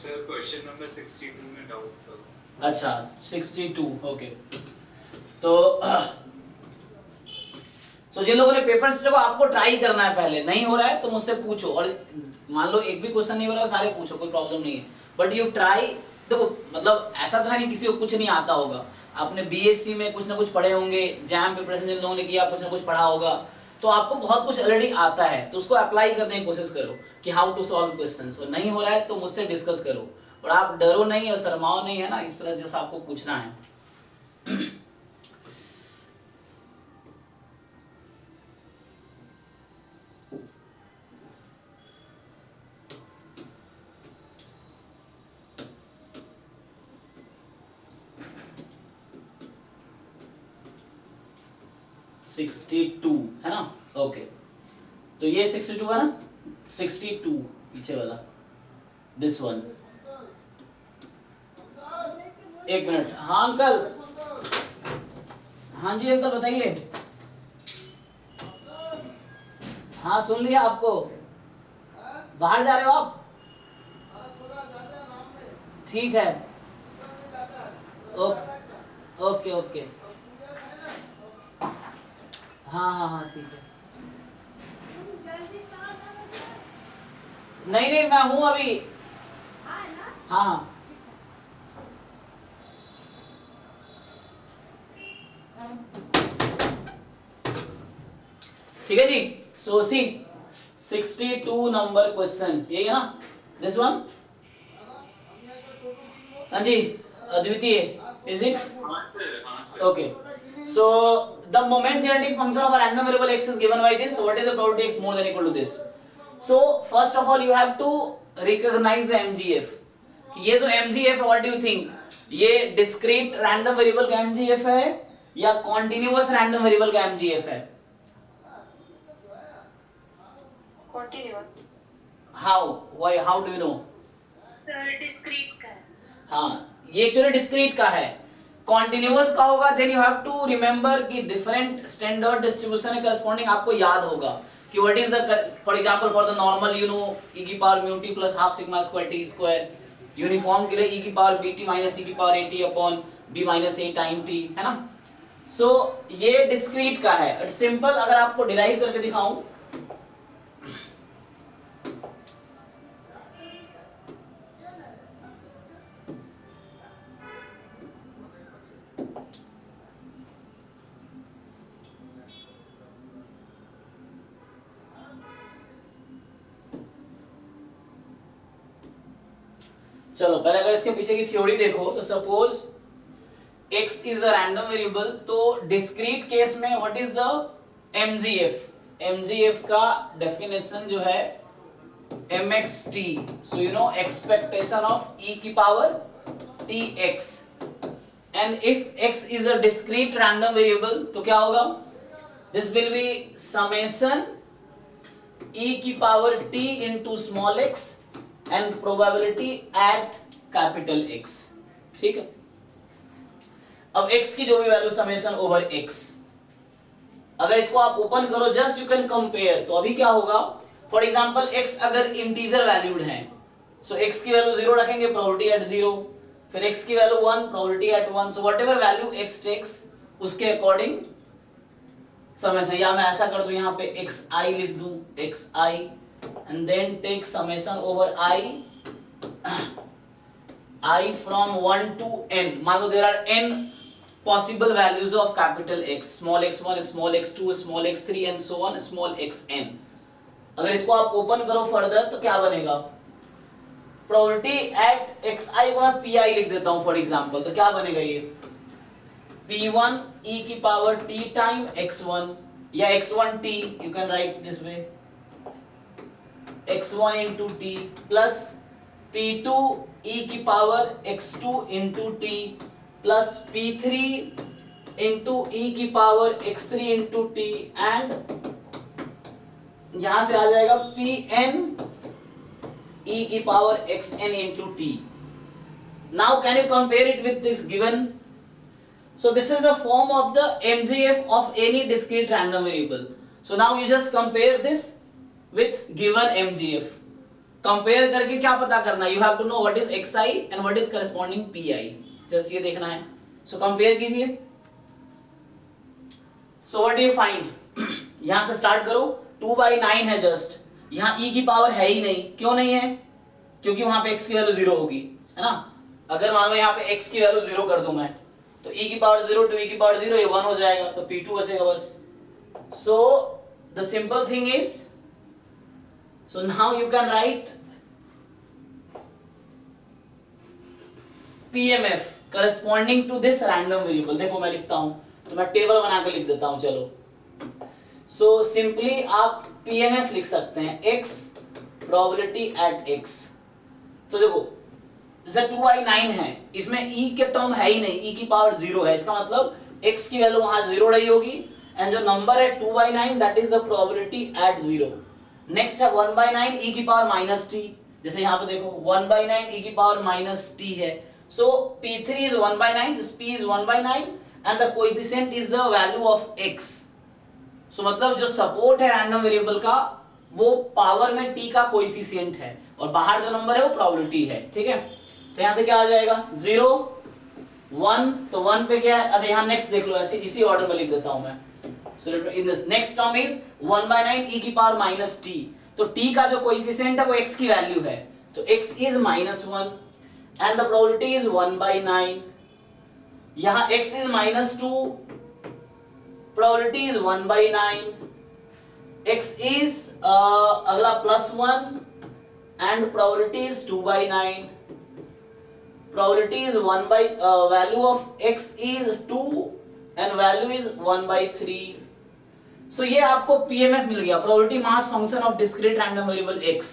Sir question number 62 में doubt था। अच्छा 62 ओके। तो जिन लोगों ने पेपर को आपको ट्राई करना है, पहले नहीं हो रहा है तो मुझसे पूछो, और मान लो एक भी क्वेश्चन नहीं हो रहा है सारे पूछो, कोई प्रॉब्लम नहीं है, बट यू ट्राई। देखो मतलब ऐसा तो है नहीं किसी को कुछ नहीं आता होगा, आपने बीएससी में कुछ ना कुछ पढ़े होंगे, जैम प्रिपरेशन जिन लोगों ने किया कुछ ना कुछ पढ़ा होगा, तो आपको बहुत कुछ ऑलरेडी आता है, तो उसको अप्लाई करने की कोशिश करो कि हाउ टू सॉल्व क्वेश्चंस। और नहीं हो रहा है तो मुझसे डिस्कस करो, और आप डरो नहीं और शर्माओ नहीं, है ना, इस तरह जैसा आपको पूछना है। 62 है ना, ओके। तो ये 62 है ना, 62 पीछे वाला, दिस वन। एक मिनट, हाँ अंकल, हाँ जी अंकल बताइए। हाँ सुन लिया आपको, बाहर जा रहे हो आप? ठीक है, ओके ओके, हाँ हाँ हाँ ठीक है। नहीं नहीं मैं हूं अभी, हाँ हाँ ठीक है जी। सो सी 62 नंबर क्वेश्चन यही है ना, दिस वन। हाँ जी अद्वितीय, इज इट? हाँ sir. Okay. So the moment genetic function of a random variable x is given by this, so what is the probability x more than equal to this? So first of all you have to recognize the MGF. ये जो MGF है, what do you think? ये discrete random variable का MGF है या continuous random variable का MGF है? Continuous. How? Why? How do you know? Discrete का है. हाँ ये एक्चुअली डिस्क्रीट का है। कॉन्टिन्यूअस का होगा then you have to remember कि डिफरेंट स्टैंडर्ड डिस्ट्रीब्यूशन के करस्पॉन्डिंग आपको याद होगा कि what is the, for example for the normal you know e की power mu t plus half sigma square t square, uniform के लिए e की पावर bt माइनस e की power at upon b minus a time t, है ना। सो ये discrete का है। इट्स सिंपल, अगर आपको डिराइव करके दिखाऊं, चलो पहले अगर इसके पीछे की थ्योरी देखो तो suppose x is a random variable, तो डिस्क्रीट केस में what is the MGF? MGF का डेफिनेशन जो है mxt, so you know expectation of e की power tx, and if x is a discrete random variable तो क्या होगा? This will be summation e की power t into small x and probability at capital X, ठीक है। अब x की जो भी वैल्यू समेशन ओवर x, अगर इसको आप ओपन करो जस्ट यू कैन कंपेयर, तो अभी क्या होगा, फॉर एग्जांपल x अगर इंटीजर वैल्यूड है, सो x की वैल्यू 0 रखेंगे, प्रोबेबिलिटी एट 0, फिर x की value 1, probability at 1, so whatever value x takes उसके अकॉर्डिंग समेशन, या मैं ऐसा कर दूं यहां पे xi लिख दूं, xi and then take summation over I from 1 to n. मान लो there are n possible values of capital X, small x1, small x2, small x3 and so on, small xn. अगर इसको आप ओपन करो further तो क्या बनेगा, probability at xi को मैं pi लिख देता हूं फॉर एग्जांपल, तो क्या बनेगा ये p1 e की पावर t टाइम x1 या x1t, you can write this way x1 into t plus p2 e की power x2 into t plus p3 into e की power x3 into t and यहां से आ जाएगा pn e की power xn into t. Now can you compare it with this given? So this is the form of the MGF of any discrete random variable. So now you just compare this with given MGF. Compare करके क्या पता करना है, you have to know what is xi and what is corresponding pi, just ये देखना है। So compare कीजिए। So what do you find, यहां से स्टार्ट करो, 2/9 है जस्ट, यहां e की पावर है ही नहीं, क्यों नहीं है, क्योंकि वहां पे x की वैल्यू 0 होगी, है ना। अगर मान लो यहाँ पे x की वैल्यू 0 कर दूं मैं, तो e की पावर 0 टू e की पावर 0, ये 1 हो जाएगा, तो p2 बचेगा बस। So the simple thing is, so now you can right PMF corresponding to this random variable। देखो मैं लिखता हूं, तो मैं टेबल बना के लिख देता हूं, चलो। सो सिंपली आप PMF लिख सकते हैं, x प्रोबेबिलिटी एट x। तो देखो जैसे 2/9 है, इसमें e के टर्म है ही नहीं, e की पावर 0 है, इसका मतलब x की वैल्यू वहां 0 रही होगी, एंड जो नंबर है 2/9 that is the probability at 0। Next है 1/9 e की पावर माइनस t, जैसे यहाँ पे देखो 1/9 e की पावर माइनस t है। So P3 is 1/9, this P is 1/9 and the coefficient is the value of x। So मतलब जो सपोर्ट है रैंडम वेरिएबल का, वो पावर में t का कोएफिशिएंट है, और बाहर जो नंबर है वो प्रोबेबिलिटी है, ठीक है। तो यहाँ से क्या आ जाएगा 0 1, तो 1 पे क्या है, अच्छा यहाँ नेक्स्ट देख लो, ऐसे इसी ऑर्डर में लिख देता हूं मैं। So in this next term is 1/9 e की पावर माइनस t, तो t का जो कोएफिशिएंट है वो x की वैल्यू है, तो x is -1 and the probability is 1/9। यहाँ x is -2, probability is 1/9, x is अगला +1 and probability is 2/9, probability is value of x is 2 and value is 1/3। so ये आपको PMF मिल गया, probability mass function of discrete random variable x।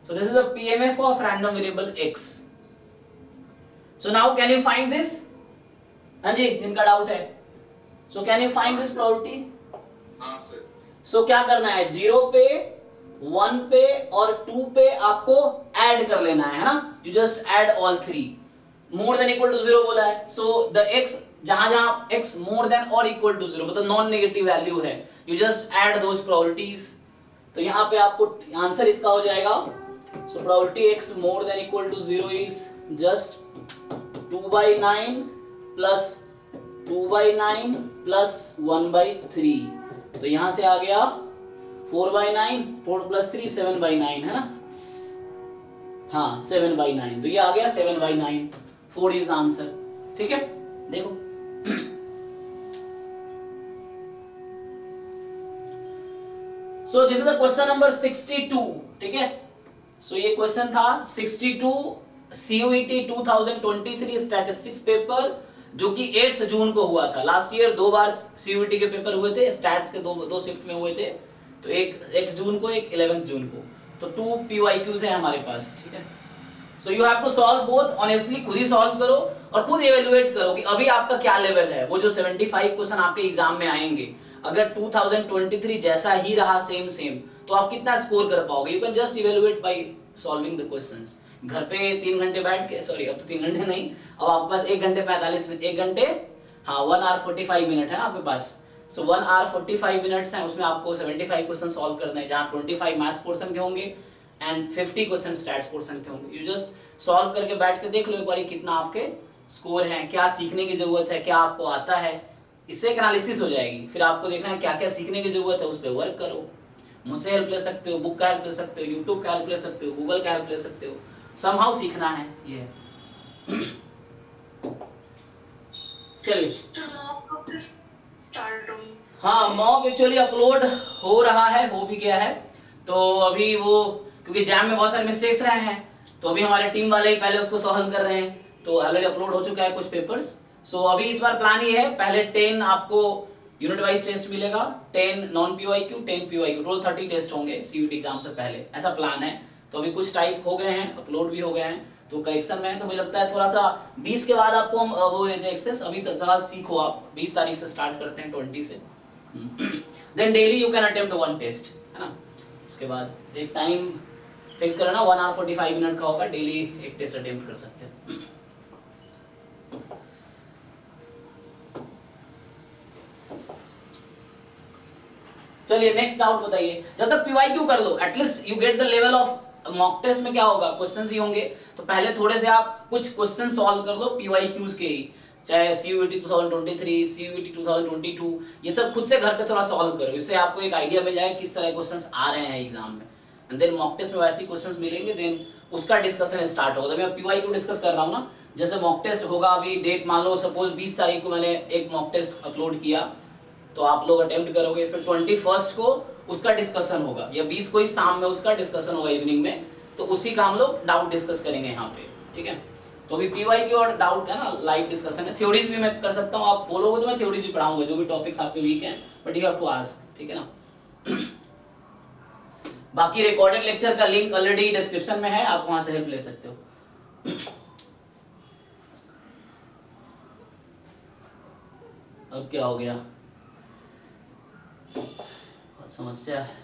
so this is a PMF of random variable x। So now can you find this? हाँ जी, जिनका doubt है, so can you find this probability? हाँ sir. So क्या करना है, 0 पे 1 पे और 2 पे आपको ऐड कर लेना है ना, you just add all three, more than equal to 0 बोला है, so the x जहां जहां x more than or equal to 0 मतलब नॉन नेगेटिव वैल्यू है, you just add those probabilities। तो यहाँ पे आपको आंसर इसका हो जाएगा, so probability x more than equal to 0 is just 2/9 plus 2/9 plus 1/3। तो यहां से आ गया 4/9, 4 plus 3 7/9 है ना, हाँ 7/9, तो ये आ गया 7/9, 4 इज आंसर, ठीक है। देखो सो this is the question number 62, ठीक है। सो ये क्वेश्चन था 62 CUET 2023 स्टैटिस्टिक्स पेपर, जो कि 8 जून को हुआ था। लास्ट ईयर 2 बार CUET के पेपर हुए थे, स्टैट्स के दो शिफ्ट में हुए थे, तो एक 8 जून को, एक 11 जून को, तो 2 PYQs है हमारे पास, ठीक है। So you have to solve both, honestly खुद ही सॉल्व करो और खुद इवैल्यूएट करो कि अभी आपका क्या लेवल है। वो जो 75 क्वेश्चन आपके एग्जाम में आएंगे, अगर 2023 जैसा ही रहा सेम, तो आप कितना स्कोर कर पाओगे। You can just evaluate by solving the questions. घर पे 3 घंटे बैठ के, सॉरी अब तो 3 घंटे नहीं, अब आपके पास 1 घंटे 45 मिनट, 1 घंटे हाँ 1 hour 45 मिनट है ना आपके पास। सो 1 hour 45 मिनट्स हैं, उसमें आपको 75 क्वेश्चन सॉल्व करने हैं, जहाँ 25 मैथ्स पोर्शन के होंगे एंड 50 क्वेश्चन स्टैट्स पोर्शन के होंगे। यू जस्ट सॉल्व करके बैठ के देख लो एक बार कितना आपके स्कोर है, क्या सीखने की जरूरत है, क्या आपको आता है, इससे एक एनालिसिस हो जाएगी। फिर आपको देखना है क्या क्या सीखने की जरूरत है, उस पर वर्क करो। मुझसे हेल्प ले सकते हो, बुक का हेल्प ले सकते हो, यूट्यूब का हेल्प ले सकते हो, गूगल का हेल्प ले सकते हो, समहाउ सीखना है ये। चलिए हाँ, मॉक एक्चुअली अपलोड हो रहा है, हो भी गया है। तो अभी वो क्योंकि जैम में बहुत सारे मिस्टेक्स रहे हैं, तो अभी हमारे टीम वाले ही पहले उसको सॉल्व कर रहे हैं, तो ऑलरेडी अपलोड हो चुका है कुछ पेपर्स। सो अभी इस बार प्लान ये है, पहले 10 आपको यूनिट वाइज टेस्ट मिलेगा, 10 non PYQ, 10 PYQ, total 30 test होंगे CUET एग्जाम से पहले, ऐसा प्लान है। तो अभी कुछ टाइप हो गए हैं, अपलोड भी हो गए हैं, तो करेक्शन में है। तो मुझे लगता है थोड़ा सा 20 के बाद आपको हम वो देते हैं एक्सेस, अभी तक थोड़ा सीखो आप। 20 तारीख से स्टार्ट करते हैं, 20 से। Then daily you can attempt 1 test, है ना। उसके बाद एक टाइम फिक्स कर लेना, 1 hour 45 मिनट का होगा, डेली एक टेस्ट अटेम्प्ट कर सकते हैं। चलिए नेक्स्ट डाउट बताइए। जब तक PYQ कर लो, at least you get the level of mock test में क्या होगा, क्वेश्चंस ही होंगे, तो पहले थोड़े से आप कुछ क्वेश्चन सॉल्व कर लो पीवाईक्यूज के ही, चाहे सीयूईटी 2023, सीयूईटी 2022, ये सब खुद से घर पे थोड़ा सॉल्व करो, इससे आपको एक आइडिया मिल जाएगा किस तरह के क्वेश्चंस आ रहे हैं एग्जाम में, एंड देन मॉक टेस्ट में वैसे क्वेश्चंस मिलेंगे, देन उसका डिस्कशन स्टार्ट होगा। मैं पीवाईक्यू डिस्कस कर रहा हूँ ना, जैसे मॉक टेस्ट होगा, अभी डेट मान लो सपोज 20 तारीख को मैंने एक मॉक टेस्ट अपलोड किया, तो आप लोग अटेम्प्ट करोगे, फिर 21 को उसका डिस्कशन होगा, या 20 को ही शाम में उसका डिस्कशन होगा इवनिंग में, तो उसी का हम लोग डाउट डिस्कस करेंगे यहाँ पे, ठीक है। तो अभी पीवाईक्यू और डाउट है ना, लाइव डिस्कशन है, थ्योरीज भी मैं कर सकता हूँ, आप बोलोगे तो मैं थ्योरीज भी पढ़ाऊंगा, जो भी टॉपिक्स आपके वीक हैं, but you have to ask, ठीक है ना। बाकी रिकॉर्डेड लेक्चर का लिंक ऑलरेडी डिस्क्रिप्शन में है, आप वहां से हेल्प ले सकते हो। अब क्या हो गया, बहुत समस्या है।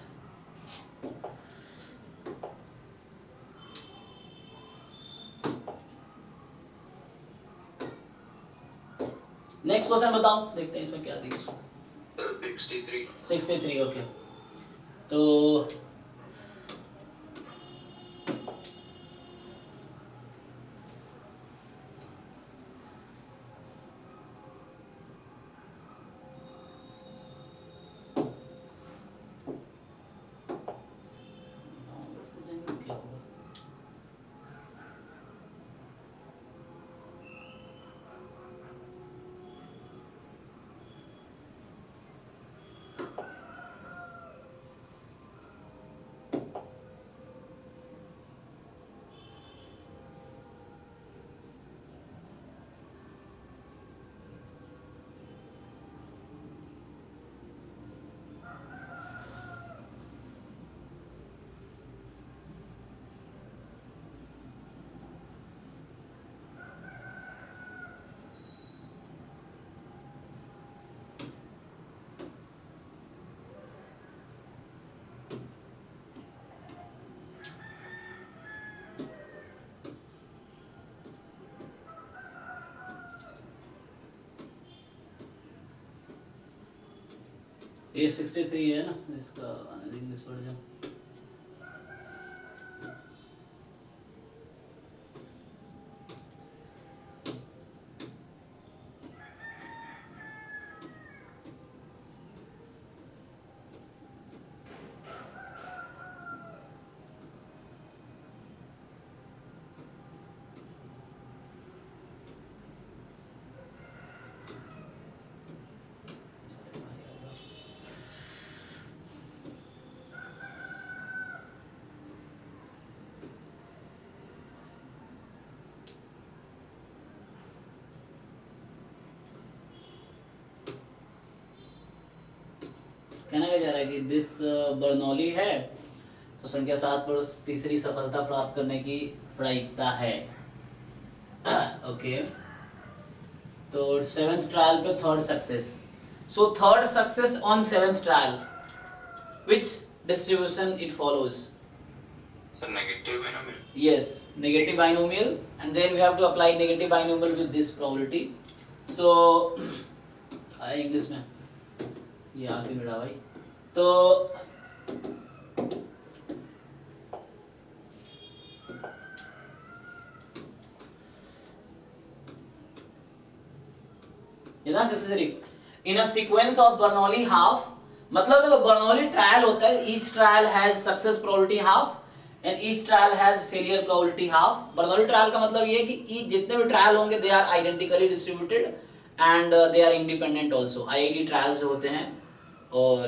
नेक्स्ट क्वेश्चन बताओ, देखते हैं इसमें क्या दिया। 63 ओके। तो क्या होगा, ये 63 है ना इसका इंग्लिश वर्जन। कहना क्या जा रहा है कि दिस बर्नौली है, तो संख्या 7 पर तीसरी सफलता प्राप्त करने की प्रायिकता है। ओके, तो 7th ट्रायल पे 3rd success, so 3rd success on 7th trial, which distribution it follows? Sir, negative binomial. Yes, negative binomial, and then we have to apply negative binomial with this probability. So आया English में, ये आके मिला भाई। तो in a sequence of Bernoulli half, मतलब देखो Bernoulli trial होता है, each trial has success probability half and each trial has failure probability half. Bernoulli trial का मतलब ये है कि जितने भी ट्रायल होंगे they are identically distributed and they are independent also. IID trials जो होते हैं और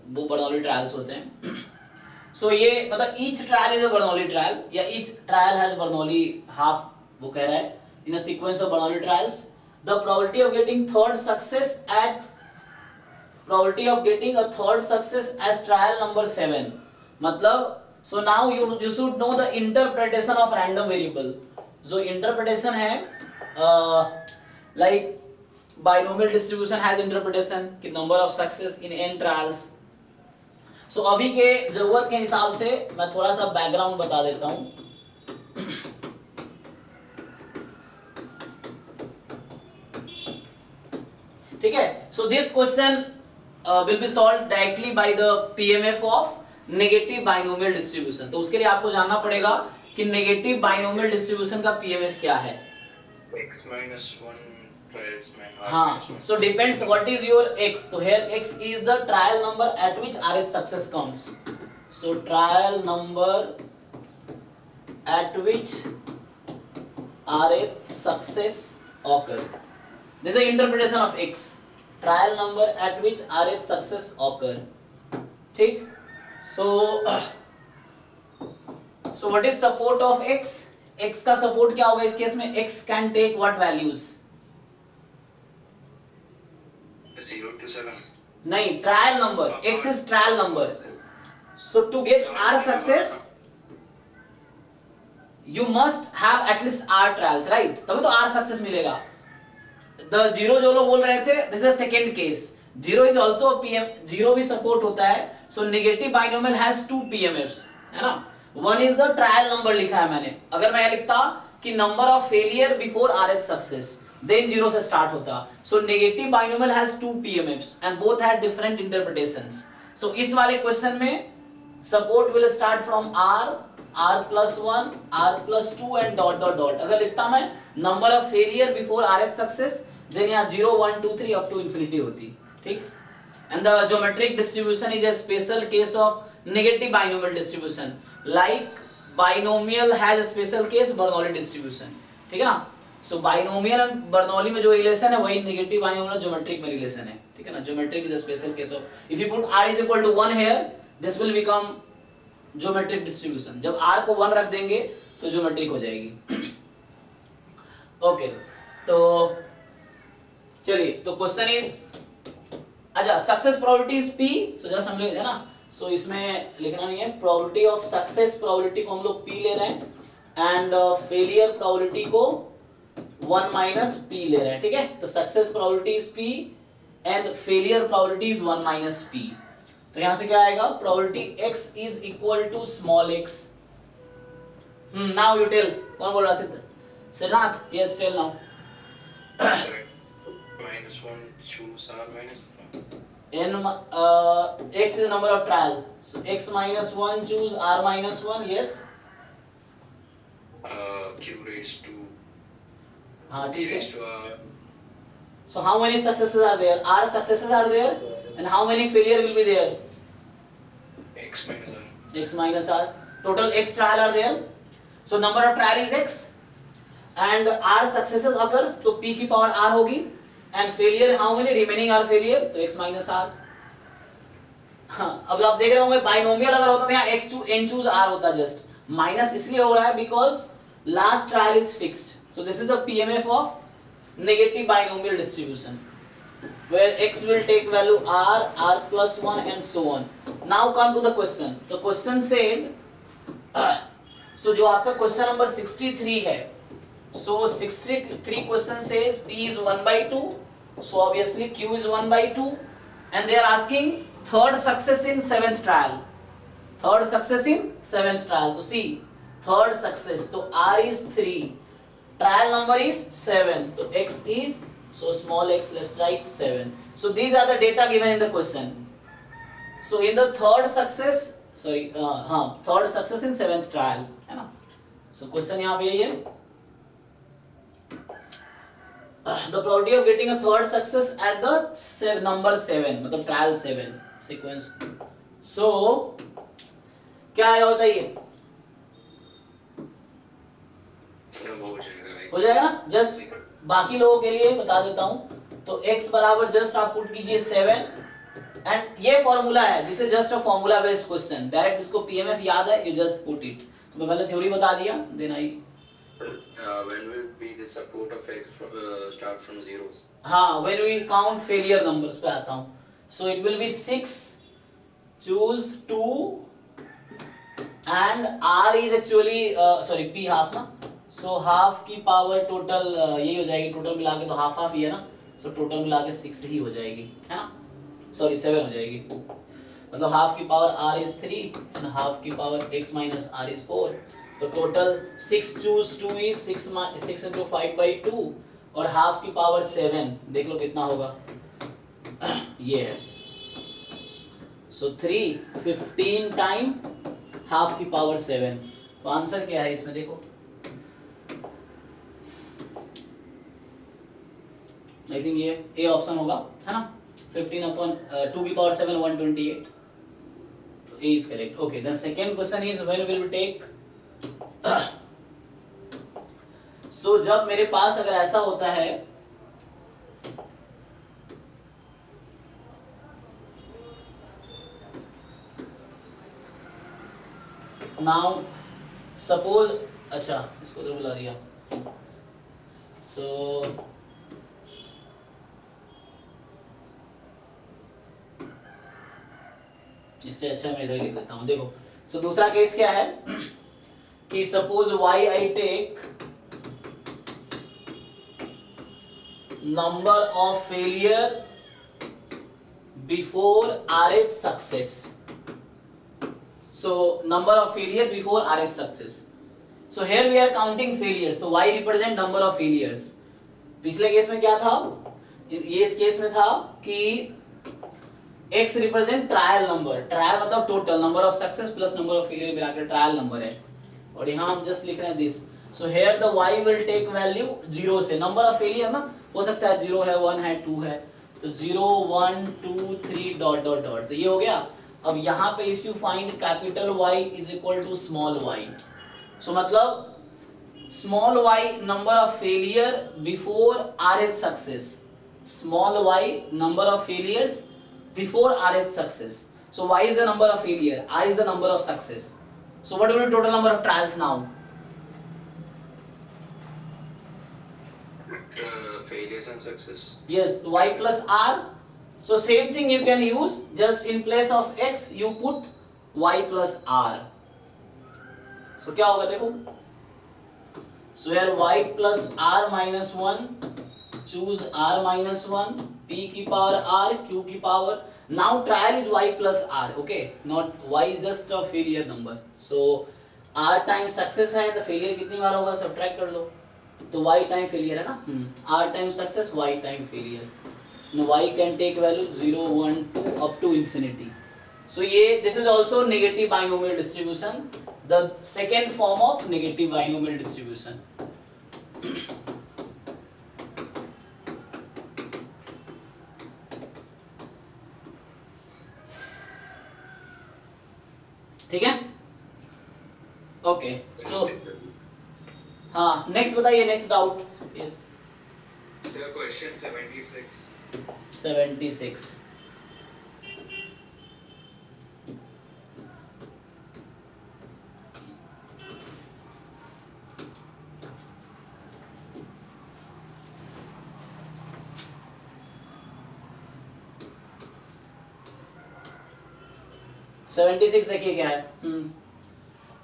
वो बर्नौली ट्रायल्स होते हैं। सो ये मतलब each trial is a Bernoulli trial, या each trial has Bernoulli half, वो कह रहा है in a sequence of Bernoulli trials the probability of getting third success as trial number 7, मतलब so now you should know the interpretation of random variable। जो interpretation है like binomial distribution has interpretation कि number of success in n trials। so अभी के जरूरत के हिसाब से मैं थोड़ा सा बैकग्राउंड बता देता हूँ। ठीक है, so this question will be solved directly by the PMF of negative binomial distribution. तो उसके लिए आपको जानना पड़ेगा कि नेगेटिव बाइनोमियल डिस्ट्रीब्यूशन का पीएमएफ क्या है। x minus 1 trials में r हाँ, minus 1. so depends what is your x. तो here x is the trial number at which RH success counts. So trial number at which RH success occur. This is the interpretation of x. Trial number at which RH success occur. ठीक? So what is support of x? x का support क्या होगा इस case में? x can take what values? 0 to 7. नहीं, trial number. x is trial number. So to get r success, you must have at least r trials, right? तभी तो r success मिलेगा. The zero जो लोग बोल रहे थे, this is the second case. Zero is also a PM. Zero भी support होता है. So negative binomial has two PMFs, है ना? One is the trial number लिखा है मैंने. अगर मैं लिखता कि number of failure before RH success, then zero से start होता. So negative binomial has two PMFs and both had different interpretations. So इस वाले question में support will start from R, R plus 1, R plus 2 and dot dot dot. अगर लिखता मैं number of failure before RH success, then यहाँ 0, 1, 2, 3 up to infinity होती. ठीक? And the geometric distribution is a special case of negative binomial distribution. Like binomial has a special case Bernoulli distribution. ठीक है ना? So binomial and Bernoulli में जो relation है वही negative binomial geometric में relation है. ठीक है ना? Geometric is a special case of. If you put r is equal to 1 here, this will become geometric distribution. जब r को 1 रख देंगे तो geometric हो जाएगी. Okay, तो चलिए, तो question is अच्छा success probability is p. So just हम लोग है ना, सो इसमें लिखना नहीं है. प्रोबेबिलिटी ऑफ सक्सेस प्रोबेबिलिटी को हम लोग p ले रहे हैं एंड फेलियर प्रोबेबिलिटी को 1 माइनस p ले रहे हैं. ठीक है, तो success probability is p and failure probability is 1 minus p. तो यहां से क्या आएगा? Probability x is equal to small x. Now you tell. कौन बोल रहा है? Siddharth. Yes, tell now. Minus 1 choose r minus 1. n x is the number of trial, so x minus 1 choose r minus 1. Yes, q raised to हाँ p ठीक है. raised to r. So how many successes are there? R successes are there, and how many failure will be there? x minus r. X minus r. Total x trial are there. So number of trial is x, and r successes occurs, तो p की power r होगी. And failure how many remaining are failure? तो x minus r. हाँ, अब आप देख रहे होंगे बाइनोमियल अगर होता तो यहाँ x to n choose r होता. जस्ट माइनस इसलिए हो रहा है because last trial is fixed. So this is the PMF of negative binomial distribution where x will take value r, r plus 1 and so on. Now come to the question. So question said so जो आपका question number 63 है. So 63 question says p is 1 by 2. So obviously q is 1 by 2 and they are asking third success in 7th trial. Third success in 7th trial. So see, third success, so r is 3, trial number is 7, so x is, so small x, let's write 7. So these are the data given in the question. So in the third success, sorry, third success in 7th trial, है ना. So question यहाँ पे यही है. The probability of getting a third success at the number 7, मतलब trial 7 sequence. So क्या आएगा बताइए? हो जाएगा ना. जस्ट बाकी लोगों के लिए बता देता हूँ. तो x बराबर जस्ट आप पुट कीजिए 7 एंड ये फॉर्मूला है. This is just a formula based question. Direct इसको पीएमएफ याद है, यू जस्ट पुट इट. तो मैं पहले थ्योरी बता दिया, then I When will be the support of x start from zeros? हाँ, when we count failure numbers पे आता हूँ. So it will be 6 choose 2 and r is actually sorry p half ना. So half की power total यही हो जाएगी. Total मिला के तो हाफ हाफ ही है ना. So टोटल मिला के 6 ही हो जाएगी, है ना. सॉरी 7 हो जाएगी. मतलब हाफ की power r is 3 and half की power x minus r is 4. तो total 6 choose 2 is 6 into 5 by 2 और हाफ की पावर 7. देख लो कितना होगा. ये है. सो 3 15 टाइम हाफ की पावर 7। तो आंसर क्या है इसमें देखो, आई थिंक ये ए ऑप्शन होगा, है ना। 15 अपॉन 2 की पावर 7 128, तो A is correct. Okay, the second question is when will we take, so जब मेरे पास अगर ऐसा होता है, नाउ सपोज, अच्छा इसको तो बुला दिया, सो इससे अच्छा मैं इधर लिख देता हूं, देखो। सो दूसरा केस क्या है कि suppose y I take number of failure before RH success. So number of failure before RH success. So here we are counting failures. So y represent number of failures. पिछले केस में क्या था, ये इस case में था कि x represent trial number, trial मतलब total number of success plus number of failure मिलाकर ट्रायल नंबर है, और यहाँ हम जस्ट लिख रहे हैं this. So here the y will take value 0 से, नंबर ऑफ फेलियर ना हो सकता है 0 है 1 है 2 है, तो 0 1 2 3 डॉट डॉट डॉट, तो ये हो गया। अब यहाँ पे if you find capital Y is equal to small y, so मतलब small y number of failure before RH success, small y number of failures before RH success. So y is the number of failure, r is the number of success. So what will be the total number of trials now? Failures and success. Yes, y plus r. So same thing you can use, just in place of x you put y plus r. So क्या होगा देखो, so here y plus r minus 1, choose r minus 1, p की power r, q की power, now trial is y plus r, okay, not y is just a failure number. So r times success है, तो failure कितनी बार होगा subtract कर लो, तो y time failure है ना, r times success y time failure. Now y can take value 0 1 2 up to infinity. So ये this is also negative binomial distribution, the second form of negative binomial distribution. ठीक है, okay. सो हाँ, next बताइए, next doubt. Yes Sir, question 76. 76। देखिए क्या है,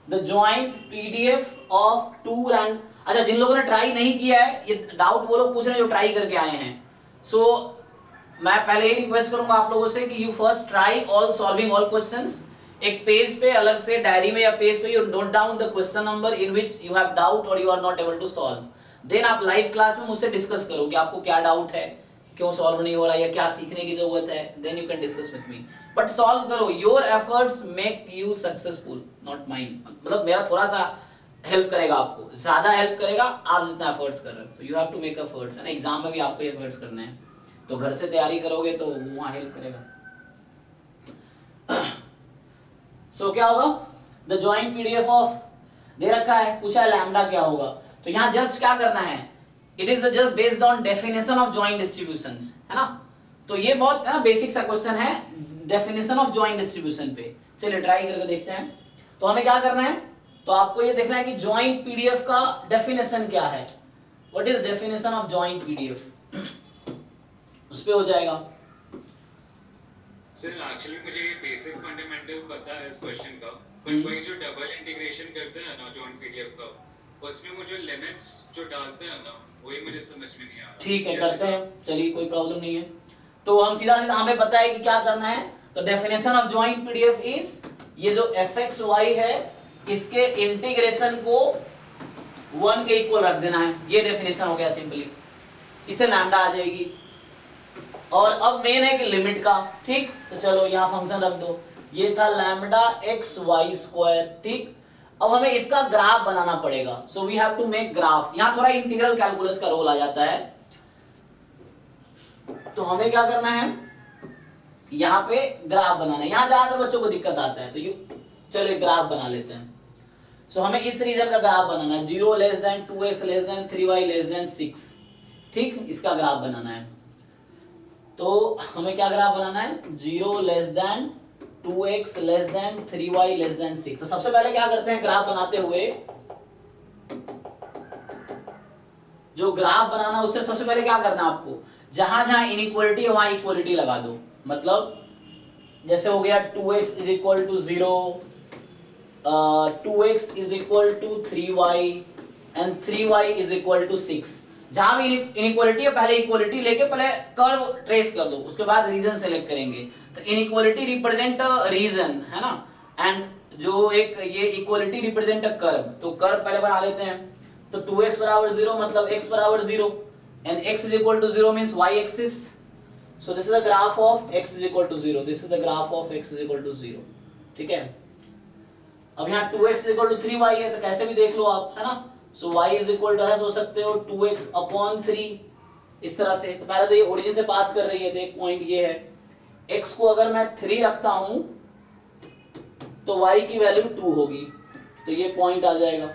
the joint PDF of two rand, अच्छा जिन लोगों ने ट्राई नहीं किया है, ये डाउट वो लोग पूछ रहे हैं जो ट्राई करके आए हैं। सो मैं पहले ही रिक्वेस्ट करूंगा आप लोगों से कि you first try all solving all questions, एक पेज पे अलग से डायरी में या पेज पे you note down the question number in which you have doubt और you are not able to solve, then आप लाइव क्लास में मुझसे डिस्कस करो कि आपको क्या डाउट है, क्यों सॉल्व नहीं हो रहा या क्या सीखने की जरूरत है, then you can discuss with me, but solve करो। Your efforts make you successful, not mine, मतलब मेरा थोड़ा सा हेल्प करेगा, आपको ज्यादा हेल्प करेगा आप जितना एफर्ट्स कर रहे हो, तो you have to make efforts, है ना, एग्जाम में भी आपको एफर्ट्स करने हैं, तो घर से तैयारी करोगे तो वहां हेल्प करेगा। सो क्या होगा, द जॉइंट पीडीएफ ऑफ दे रखा है, पूछा है लैम्डा क्या होगा, तो यहाँ जस्ट क्या करना है, it is just based on definition of joint distributions, है ना, तो ये बहुत है ना बेसिक सा क्वेश्चन है डेफिनेशन ऑफ जॉइंट डिस्ट्रीब्यूशन पे। चलिए ट्राई करके देखते हैं। तो हमें क्या करना है, तो आपको ये देखना है कि जॉइंट पीडीएफ का डेफिनेशन क्या है, what is definition of joint PDF, उस पे हो जाएगा। सर एक्चुअली मुझे ये बेसिक फंडामेंटल पता है इस क्वेश्चन का, बट वही जो डबल इंटीग्रेशन करते हैं ना जॉइंट पीडीएफ का, उसमें मुझे लिमिट्स जो डालते हैं ना वही मुझे समझ में नहीं आ रहा। ठीक है करते हैं, चलिए कोई प्रॉब्लम नहीं है। तो हम सीधा सीधा हमें पता है कि क्या करना है, तो definition of joint PDF is ये जो fxy है इसके इंटीग्रेशन को 1 के इक्वल रख देना है, ये डेफिनेशन हो गया सिंपली, इससे लैम्डा आ जाएगी। और अब मेन है कि लिमिट का, ठीक। तो चलो यहाँ फंक्शन रख दो, ये था लैम्डा एक्स वाई स्क्वायर, ठीक। अब हमें इसका ग्राफ बनाना पड़ेगा, so we have to make graph. यहाँ थोड़ा इंटीग्रल कैलकुलस का रोल आ जाता है, तो हमें क्या करना है, यहाँ पे ग्राफ बनाना है। यहाँ ज्यादातर बच्चों को दिक्कत आता है, तो चलो एक ग्राफ बना लेते हैं। सो हमें इस रीजन का ग्राफ बनाना है, 0 less than 2x less than 3y less than 6, ठीक, इसका ग्राफ बनाना है। तो हमें क्या ग्राफ बनाना है, 0 less than 2x less than 3y less than 6। तो सबसे पहले क्या करते हैं, ग्राफ बनाते हुए जो ग्राफ बनाना, उससे सबसे पहले क्या करना है आपको, जहां जहां इनइक्वालिटी है वहां इक्वालिटी लगा दो। मतलब जैसे हो गया 2x is equal to 0, 2x is equal to 3y and 3y is equal to 6। जहां भी इनइक्वालिटी है पहले इक्वालिटी लेके पहले कर्व ट्रेस कर दो, उसके बाद रीजन सेलेक्ट करेंगे। तो इनइक्वालिटी रिप्रेजेंट रीजन है ना, एंड जो एक ये इक्वालिटी रिप्रेजेंट अ कर्व। तो कर्व पहले बना लेते हैं। तो 2x बराबर 0 मतलब x बराबर 0 and x is equal to 0 means y axis. So this is the graph of x is equal to 0, this is the graph of x is equal to 0, ठीक है। अब यहाँ 2x is equal to 3y है, तो कैसे भी देख लो आप, है ना। सो y इज इक्वल टू ऐसा हो सकते हो 2x अपॉन 3, इस तरह से। तो पहले तो ये ओरिजिन से पास कर रही है, तो एक पॉइंट ये है, x को अगर मैं 3 रखता हूं तो y की वैल्यू 2 होगी, तो ये पॉइंट आ जाएगा।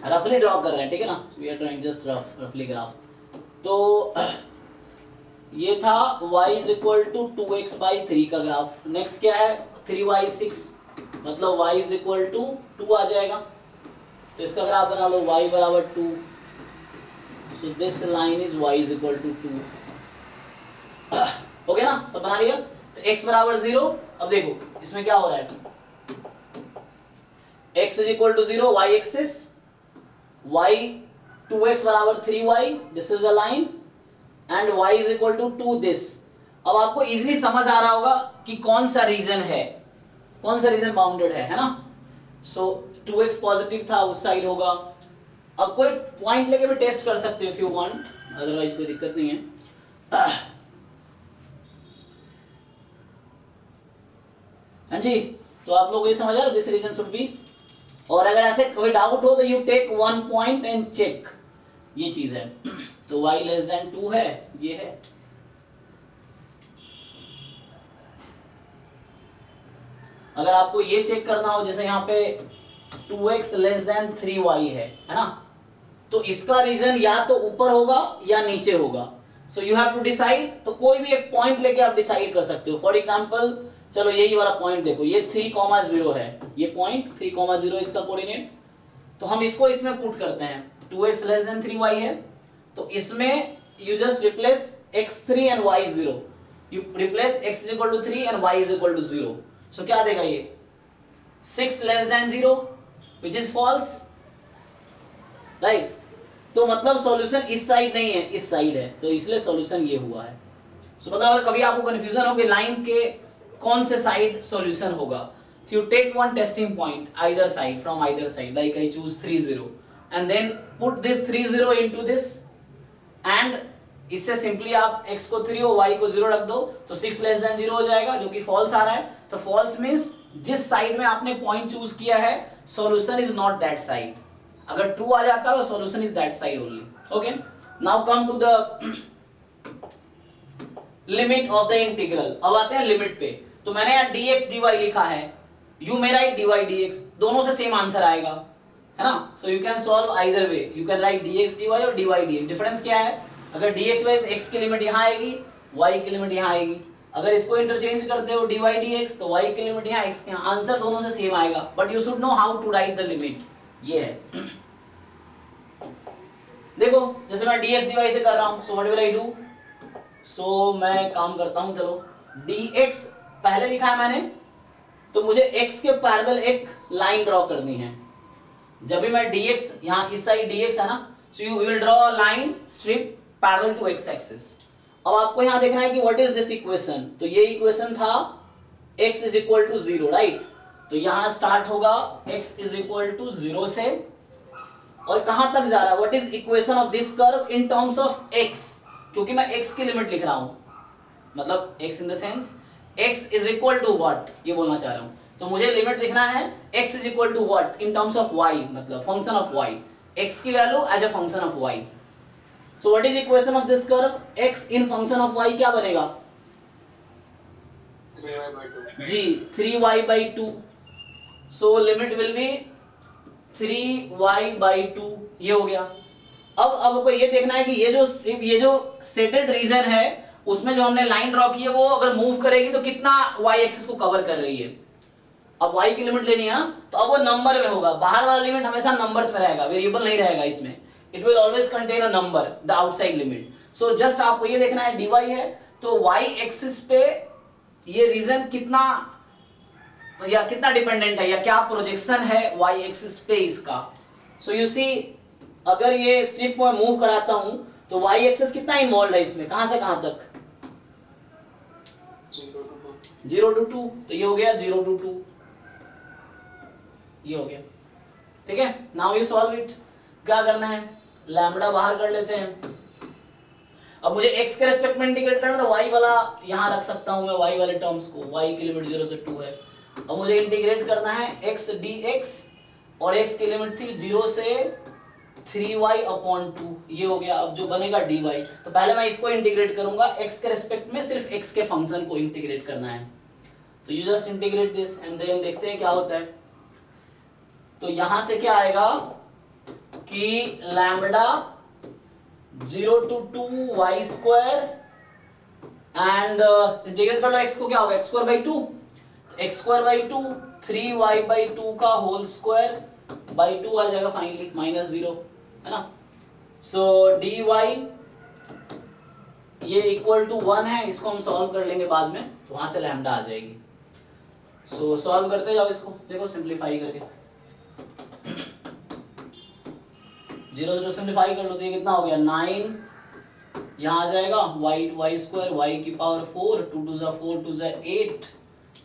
रफली ड्रॉ कर रहे हैं, ठीक है ना, वी आर ड्राइंग जस्ट रफली ग्राफ। तो ये था y is equal to 2x by 3 का ग्राफ। नेक्स्ट क्या है, 3y 6 मतलब y इज इक्वल टू 2 आ जाएगा। तो इसका ग्राफ बना लो, y बराबर 2, so this line is y is equal to 2। हो गया ना, सब बना लिया। तो x बराबर 0, अब देखो इसमें क्या हो रहा है, x is equal to 0 y axis, y 2x बराबर 3y, this is the line, and y is equal to 2 this. अब आपको इजीली समझ आ रहा होगा कि कौन सा रीजन है, कौन सा रीजन बाउंडेड है ना। सो 2x पॉजिटिव था, उस साइड होगा। अब कोई पॉइंट लेके भी टेस्ट कर सकते हो इफ यू वांट, अदरवाइज कोई दिक्कत नहीं है। हाँ जी, तो आप लोग ये समझ आ रहे, दिस रीजन शुड बी। और अगर ऐसे कोई डाउट हो तो you take 1 point and check, ये चीज है। तो y लेस देन 2 है, ये है। अगर आपको ये चेक करना हो, जैसे यहाँ पे 2x लेस देन 3y है ना, तो इसका रीजन या तो ऊपर होगा या नीचे होगा। So you have to decide. तो कोई भी एक पॉइंट लेके आप डिसाइड कर सकते हो। फॉर एग्जांपल चलो यही वाला पॉइंट देखो, ये 3,0 है, ये पॉइंट 3,0 इसका कोऑर्डिनेट। तो हम इसको इसमें पुट करते हैं, 2x लेस देन 3y है, तो इसमें you just replace x3 and y0, you replace x is equal to 3 and y is equal to 0। So क्या देगा ये 6 less than 0 which is false, right. तो मतलब सॉल्यूशन इस साइड नहीं है, इस साइड है, तो इसलिए सॉल्यूशन ये हुआ है। सो मतलब अगर कभी आपको कंफ्यूजन हो कि लाइन के कौन से साइड सॉल्यूशन होगा, you take one testing point either side, from either side, like I choose 3 0 and then put this 3 0 into this, and इससे सिंपली आप x को 3 और y को 0 रख दो, तो 6 लेस देन 0 हो जाएगा, जो कि फॉल्स आ रहा है। तो फॉल्स मींस जिस साइड में आपने पॉइंट चूज किया है, solution is not that side. अगर ट्रू आ जाता तो solution is that side only. Okay, now come to the limit of the integral. अब आते हैं लिमिट पे। तो मैंने यहाँ dx dy लिखा है, you may right dy dx, दोनों से सेम आंसर आएगा, है ना। So you can solve either way, you can right dx dy और dy dx। डिफरेंस क्या है, अगर dx वाइज x की लिमिट यहाँ आएगी, y की लिमिट यहाँ आएगी। अगर इसको इंटरचेंज करते हो dy dx, तो y की लिमिट यहाँ, x यहाँ, आंसर दोनों से सेम आएगा, but you should know how to write the limit. ये है, देखो जैसे मैं dx dy से कर रहा हूं, so what will I do, so मैं काम करता हूं, चलो dx पहले लिखा है मैंने, तो मुझे x के पैरेलल एक लाइन ड्रॉ करनी है। जब भी मैं dx, यहाँ इस साइड dx है ना, so you will draw a line strip parallel to x axis. अब आपको यहाँ देखना है कि व्हाट इज दिस इक्वेशन। तो ये इक्वेशन था x is equal to 0, right. तो यहाँ स्टार्ट होगा x इज इक्वल टू 0 से, और कहां तक जा रहा है, what is equation of this curve in terms of x, क्योंकि मैं x की लिमिट लिख रहा हूं। मतलब x in the sense x is equal to what, ये बोलना चाह रहा हूँ। तो मुझे लिमिट लिखना है x is equal to what in terms of y, मतलब फंक्शन ऑफ y, x की value as a function of y। So what is equation of this curve, x in function of y क्या बनेगा 3y/2. जी 3y/2। So limit will be 3y/2, ये हो गया। अब आपको ये देखना है कि ये जो सेटेड रीजन है उसमें जो हमने लाइन ड्रॉ की है वो अगर मूव करेगी तो कितना y एक्सिस को कवर कर रही है। अब y की लिमिट लेनी है ना, तो अब वो नंबर में होगा, बाहर वाला लिमिट हमेशा नंबर्स में रहेगा, वेरिएबल नहीं रहेगा इसमें, it will always contain a number the outside limit. So just आपको ये देखना है dy है तो y एक्सिस पे ये रीजन कितना या कितना डिपेंडेंट है या क्या प्रोजेक्शन है y एक्सिस पे इसका। सो यू सी अगर ये स्ट्रिप को मैं मूव कराता हूं तो y एक्सिस कितना इन्वॉल्व है इसमें, कहां से कहां तक 0 to 2, तो ये हो गया 0 to 2, ये हो गया। ठीक है, नाउ यू सॉल्व इट। क्या करना है, लैम्बडा बाहर कर लेते हैं। अब मुझे x के रेस्पेक्ट में इंटीग्रेट करना तो y वाला यहां रख सकता हूं मैं, y वाले टर्म्स को, y की लिमिट 0 से 2 है। अब मुझे इंटीग्रेट करना है x dx और x की लिमिट थी 0 से 3y/2, ये हो गया। अब जो बनेगा dy, तो पहले मैं इसको इंटीग्रेट करूंगा x के रेस्पेक्ट में, सिर्फ x के फंक्शन को इंटीग्रेट करना है। So you just integrate this and then देखते हैं क्या होता है। तो यहां से क्या आएगा कि lambda 0 to 2y² and integrate कर लो x को, क्या होगा x²/2, x²/2 3y/2 का होल स्क्वायर बाई 2 आ जाएगा फाइनली, -0 है ना। सो dy ये इक्वल टू 1 है, इसको हम सॉल्व कर लेंगे बाद में, तो वहां से लैम्बडा आ जाएगी। सो सॉल्व करते जाओ इसको, देखो सिंप्लीफाई करके 0 0 सिंप्लीफाई कर लो तो ये कितना हो गया 9, यहाँ आ जाएगा y² y की पावर 4, 2 2 4 2 8,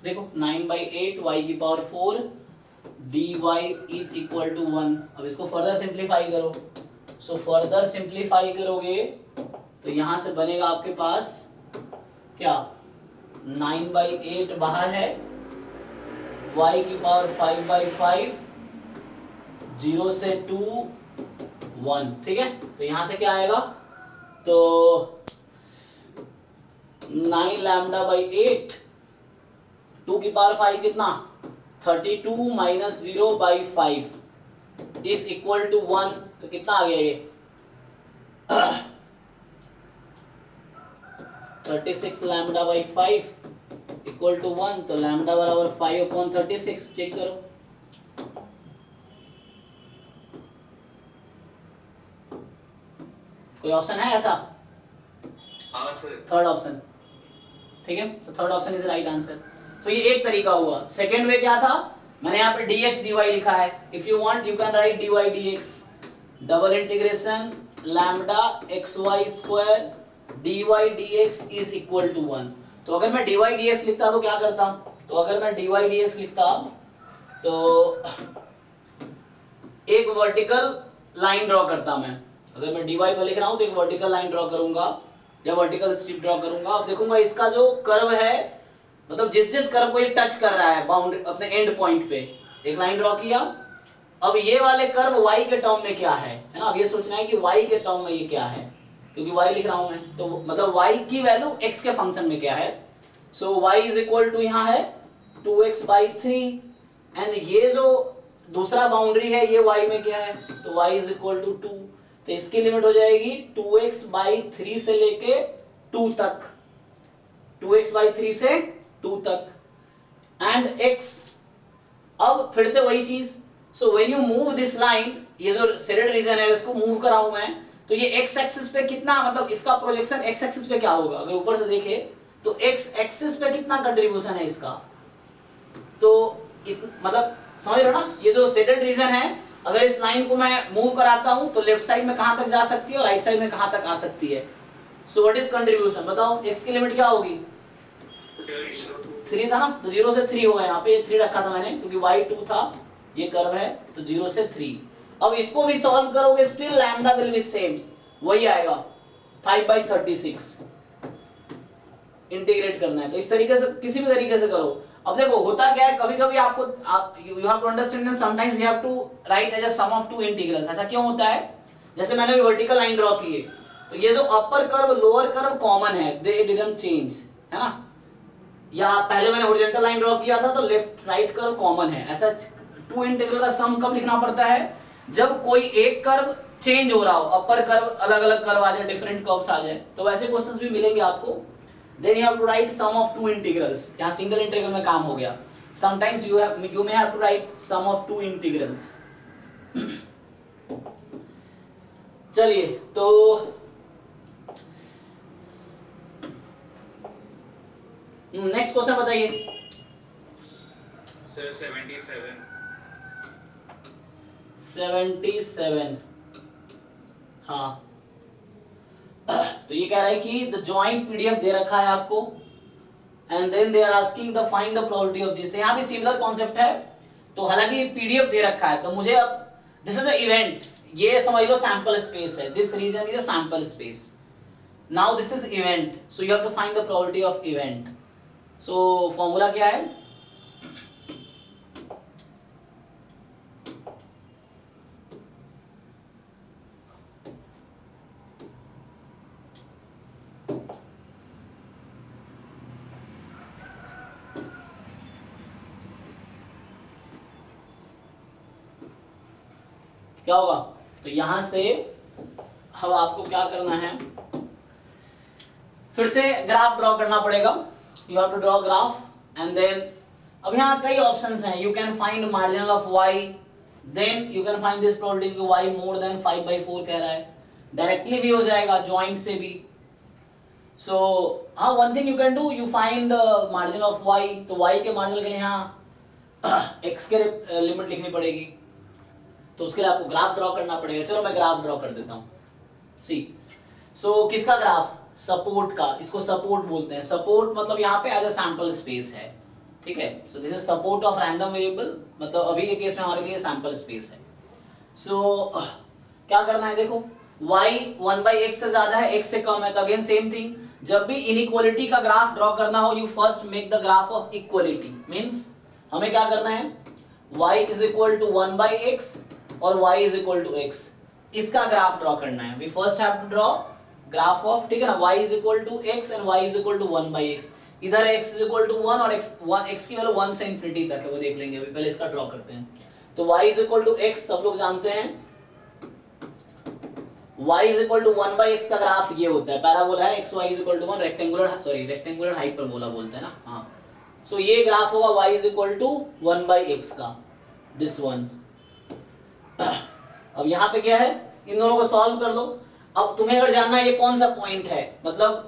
देखो 9/8 y की power 4 dy is equal to 1। अब इसको फर्दर सिंप्लीफाई करो। सो फर्दर सिंप्लीफाई करोगे तो यहां से बनेगा आपके पास क्या 9/8 बाहर है, y की पावर 5/5, 0 से 2 1, ठीक है। तो यहां से क्या आएगा, तो 9 λ/8, 2 की पावर 5 कितना 32 - 0/5 इज इक्वल टू 1, तो कितना आ गया ये 36 λ/5 इक्वल टू 1, तो लैम्बडा बराबर 5/36। चेक करो, कोई ऑप्शन है ऐसा? हाँ सर, थर्ड ऑप्शन, ठीक है, तो third option is right answer. तो ये एक तरीका हुआ। सेकंड वे क्या था, मैंने यहाँ पे dx dy लिखा है, if you want you can write dy dx, double integration lambda xy² dy dx is equal to 1। तो अगर मैं dy dx लिखता तो क्या करता, तो अगर मैं dy dx लिखता तो एक वर्टिकल लाइन ड्रॉ करता मैं, अगर मैं dy पर लिख रहा हूं तो एक वर्टिकल लाइन ड्रॉ करूंगा या वर्टिकल स्ट्रिप ड्रॉ करूंगा। अब देखूंगा इसका जो कर्व है, मतलब जिस जिस कर्व को ये टच कर रहा है बाउंड्री अपने एंड पॉइंट पे, एक लाइन ड्रॉ किया। अब ये वाले कर्व y के टर्म में क्या है ना, अब ये सोचना है कि y के टर्म में ये क्या है, क्योंकि y लिख रहा हूं मैं, तो मतलब y की वैल्यू x के फंक्शन में क्या है। सो y इज इक्वल टू यहाँ है 2x/3 एंड ये जो दूसरा बाउंड्री है ये y में क्या है, तो y इज इक्वल टू 2, तो इसकी लिमिट हो जाएगी 2x/3 से लेके 2 तक, 2x/3 से 2 तक एंड x। अब फिर से वही चीज, so when you move this line, ये जो सेडेड रीजन है इसको मूव कराऊं मैं, तो ये x एक्सिस पे कितना, मतलब इसका प्रोजेक्शन x एक्सिस पे क्या होगा, अगर ऊपर से देखे तो x एक्सिस पे कितना कंट्रीब्यूशन है इसका, तो मतलब समझ रहे हो ना, ये जो सेडेड रीजन है अगर इस लाइन को मैं मूव कराता हूं तो लेफ्ट साइड में कहां तक जा सकती है और राइट साइड में कहां तक आ सकती है। सो व्हाट इज कंट्रीब्यूशन, बताओ x की लिमिट क्या होगी 3 था ना, तो 0 से 3 होगा, यहाँ पे ये 3 रखा था मैंने क्योंकि y2 था, ये कर्व है, तो 0 से 3। अब इसको भी सॉल्व करोगे still lambda will be same, वही आएगा 5/36। इंटीग्रेट करना है, तो इस तरीके से किसी भी तरीके से करो। अब देखो होता क्या है, कभी कभी आपको आप you have to understand sometimes we have to write as a sum of two integrals. ऐसा क्यों होता है, जैसे मैंने भी वर्टिकल लाइन ड्रॉ की है, तो ये जो upper curve lower curve common है, दे डिडंट चेंज, है ना। या पहले मैंने हॉरिजॉन्टल लाइन ड्रॉ किया था तो लेफ्ट राइट कर्व कॉमन है। ऐसा टू इंटीग्रल का सम कब लिखना पड़ता है, जब कोई एक कर्व चेंज हो रहा हो, अपर कर्व अलग अलग कर्व आ जाए, डिफरेंट कर्व्स आ जाए, तो वैसे क्वेश्चंस भी मिलेंगे आपको। Then you have to write sum of two integrals. यहाँ सिंगल इंटीग्रल में काम हो गया, sometimes you may have to write sum of two integrals. चलिए तो नेक्स्ट क्वेश्चन बताइए। सर 77। 77, हाँ। तो ये कह रहा है कि द जॉइंट पीडीएफ दे रखा है आपको, and then they are asking the find the probability of this. यहाँ भी सिमिलर कॉन्सेप्ट है। तो हालांकि पीडीएफ दे रखा है, तो मुझे अब दिस इज द इवेंट, ये समझ लो सैंपल स्पेस है, this region is a sample space. Now this is event, so you have to find the probability of event. So formula क्या है, क्या होगा, तो यहां से अब आपको क्या करना है, फिर से ग्राफ ड्रॉ करना पड़ेगा। You have to draw graph and then अब यहाँ कई ऑप्शंस हैं। You can find marginal of y, then you can find this probability कि y मोर देन 5/4 कह रहा है, डायरेक्टली भी हो जाएगा, जॉइंट से भी। सो हाँ, one thing you can do, you find margin of y, तो y के मार्जिनल के लिए यहाँ x के लिमिट लिखनी पड़ेगी, तो उसके लिए आपको ग्राफ ड्रॉ करना पड़ेगा। चलो मैं ग्राफ ड्रॉ कर देता हूँ। सी सो किसका ग्राफ, सपोर्ट का, इसको सपोर्ट बोलते हैं। सपोर्ट मतलब यहाँ पे एज अ सैंपल स्पेस है, ठीक है। सो this is support of random variable, मतलब अभी के केस में हमारे लिए सैंपल स्पेस है। सो क्या करना है, देखो y 1/x से ज्यादा है, x से कम है, तो अगेन सेम थिंग, जब भी इनइक्वालिटी का ग्राफ ड्रॉ करना हो, you first make the graph of equality. Means हमें क्या करना है, y is equal to 1/x और y is equal to x, इसका ग्राफ ड्रॉ करना है। We first have to draw graph of, ठीक है ना, y is equal to x and y is equal to 1/x। इधर x इज इक्वल टू 1 और x की वैल्यू 1 से इंफिनिटी तक है, वो देख लेंगे, अभी पहले इसका ड्रॉ करते हैं। तो y is equal to x सब लोग जानते हैं, y is equal to 1/x का ग्राफ ये होता है, पैराबोला है, xy is equal to 1, rectangular hyperbola बोलते हैं ना, हाँ। सो ये ग्राफ होगा y is equal to 1/x का, दिस वन। अब यहाँ पे क्या है, इन दोनों को सॉल्व कर लो। अब तुम्हें अगर जानना है ये कौन सा पॉइंट है, मतलब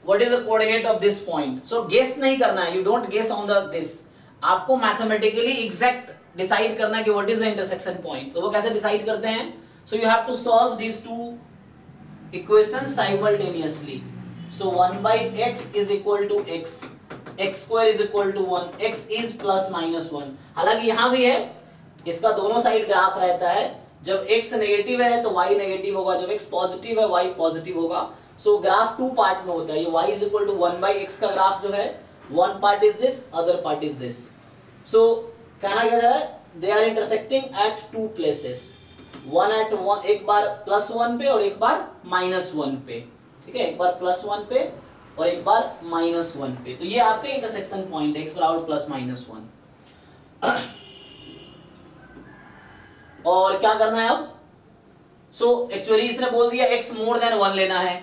what is the coordinate of this point, so guess नहीं करना है, you don't guess on the this, आपको मैथमेटिकली एग्जैक्ट डिसाइड करना है कि what is the intersection point. तो वो कैसे डिसाइड करते हैं, so you have to solve this two equations simultaneously. So 1/x is equal to x, x² is equal to 1, x is plus minus 1। हालांकि यहाँ भी है, इसका दोनों साइड ग्राफ रहता है, जब x नेगेटिव है तो y नेगेटिव होगा, जब x पॉजिटिव है y पॉजिटिव होगा। सो ग्राफ टू पार्ट में होता है, ये y is equal to 1/x का ग्राफ जो है, one part is this, other part is this. So कहना क्या जा रहा है, they are intersecting at two places, one at one, एक बार +1 पे और एक बार -1 पे, ठीक है, एक बार +1 पे और एक बार -1 पे। तो ये आपके इंटरसेक्शन पॉइंट है, x बराबर +-1। और क्या करना है अब, सो एक्चुअली इसने बोल दिया x मोर देन 1 लेना है,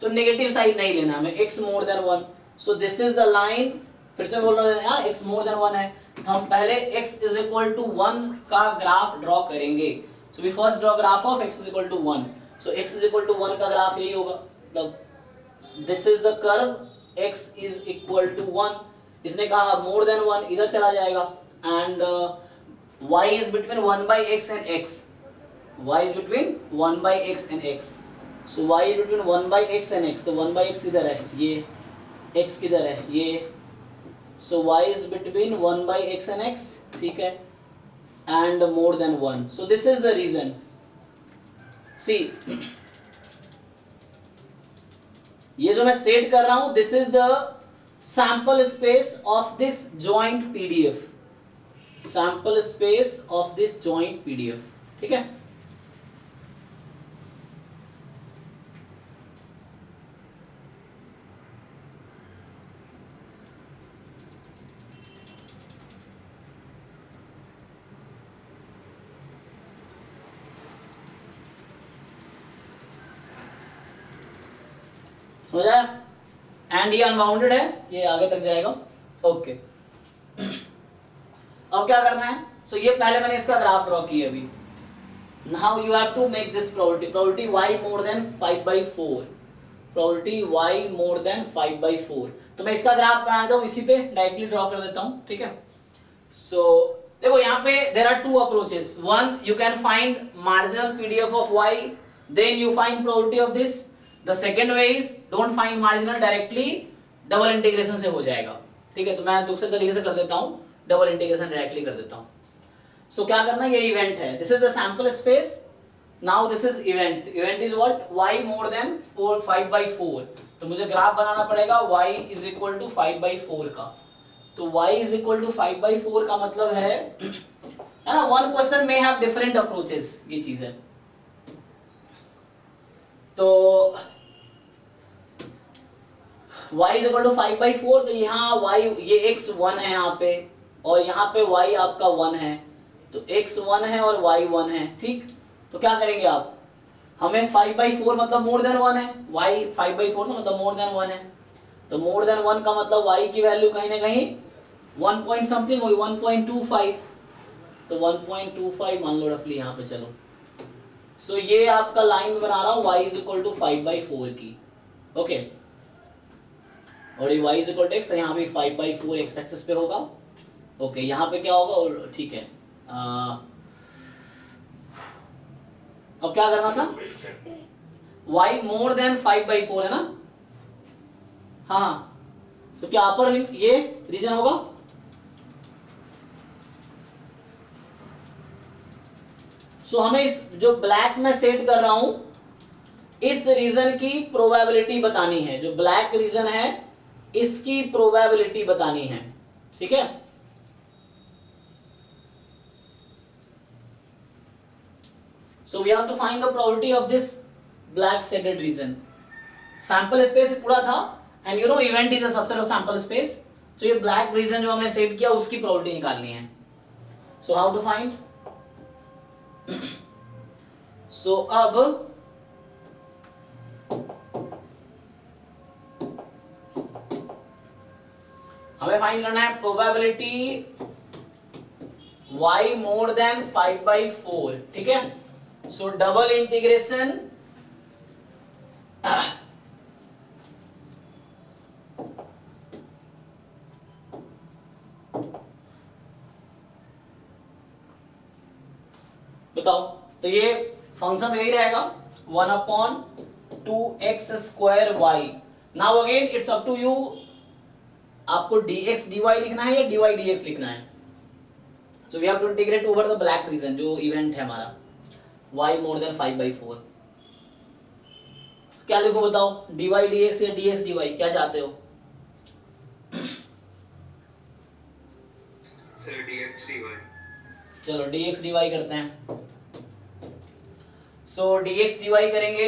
तो नेगेटिव साइड नहीं लेना हमें, x more than 1। So this is the line, फिर से बोल रहे हैं x मोर देन 1 है, तो हम पहले x इज इक्वल टू 1 का ग्राफ ड्रॉ करेंगे। So we first draw graph of x is equal to 1। So x is equal to 1 का ग्राफ यही होगा, मतलब this is the curve, x is equal to 1, इसने कहा मोर देन 1, इधर चला जाएगा, and y is between 1/x and x, y is between 1/x and x, so y is between 1/x and x, तो 1/x इधर है, ये x किधर है, ये, so y is between 1/x and x, ठीक है, and more than 1, so this is the reason। See ये जो मैं सेट कर रहा हूं this is the sample space of this joint PDF, sample space of this joint PDF, ठीक है। समझा? एंड ये अनबाउंडेड है, ये आगे तक जाएगा। ओके अब क्या करना है? सो ये पहले मैंने इसका ग्राफ ड्रॉ किया अभी। Now you have to make this probability y more than 5/4, probability y more than 5/4। तो मैं इसका ग्राफ बना देता हूं, इसी पे डायरेक्टली ड्रॉ कर देता हूं, ठीक है। सो देखो यहाँ पे there are two approaches, one you can find marginal PDF of y, then you find probability of this. The second way is don't find marginal, directly double integration से हो जाएगा, ठीक है। तो मैं दूसरे तरीके से कर देता हूं, डबल इंटीग्रेशन डायरेक्टली कर देता हूं। सो क्या करना है, ये इवेंट है, this is the sample space, now this is event, event is what, y more than 5/4। तो मुझे ग्राफ बनाना पड़ेगा y इज इक्वल टू 5/4 का। तो y इज इक्वल टू 5/4 का मतलब है ना, वन क्वेश्चन में हैव डिफरेंट अप्रोचेस, ये चीज है। तो y इज इक्वल टू 5/4, तो यहाँ y ये x 1 है यहाँ पे, और यहाँ पे y आपका 1 है, तो x 1 है और y 1 है, ठीक। तो क्या करेंगे आप, हमें 5/4 मतलब मोर देन 1 है, y 5/4 तो मतलब मोर देन 1 है, तो मोर देन 1 का मतलब y की वैल्यू कहीं ना कहीं 1 पॉइंट समथिंग होगी, 1.25, तो 1.25 मान लो रफली यहाँ पे, चलो। सो ये आपका लाइन बना रहा हूँ y इज इक्वल टू 5/4 की, ओके। और ये y is equal to x, तो यहाँ पे 5/4 x एक्सिस पे होगा, ओके। यहाँ पे क्या होगा, और ठीक है, अब क्या करना था, y मोर देन 5/4 है ना, हाँ। तो क्या अपर ये रीजन होगा, सो हमें इस जो ब्लैक में सेट कर रहा हूं इस रीजन की प्रोबेबिलिटी बतानी है, जो ब्लैक रीजन है इसकी प्रोबेबिलिटी बतानी है, ठीक है। So we have to find the probability of this black shaded region. Sample space पूरा था, and you know event is a subset of sample space. So ये ब्लैक रीजन जो हमने सेट किया उसकी प्रोबेबिलिटी निकालनी है। सो हाउ टू फाइंड, सो अब हमें फाइंड करना है प्रोबेबिलिटी y मोर देन 5/4, ठीक है। सो डबल इंटीग्रेशन बताओ, तो ये फंक्शन यही रहेगा 1/2x²y। Now again it's up to you, आपको dx dy लिखना है या dy dx लिखना है। So we have to integrate over the black region, जो इवेंट है हमारा y मोर देन 5/4। क्या लिखो बताओ, dy dx या dx dy, क्या चाहते हो? Sir dx dy। चलो dx dy करते हैं। सो dx dy करेंगे,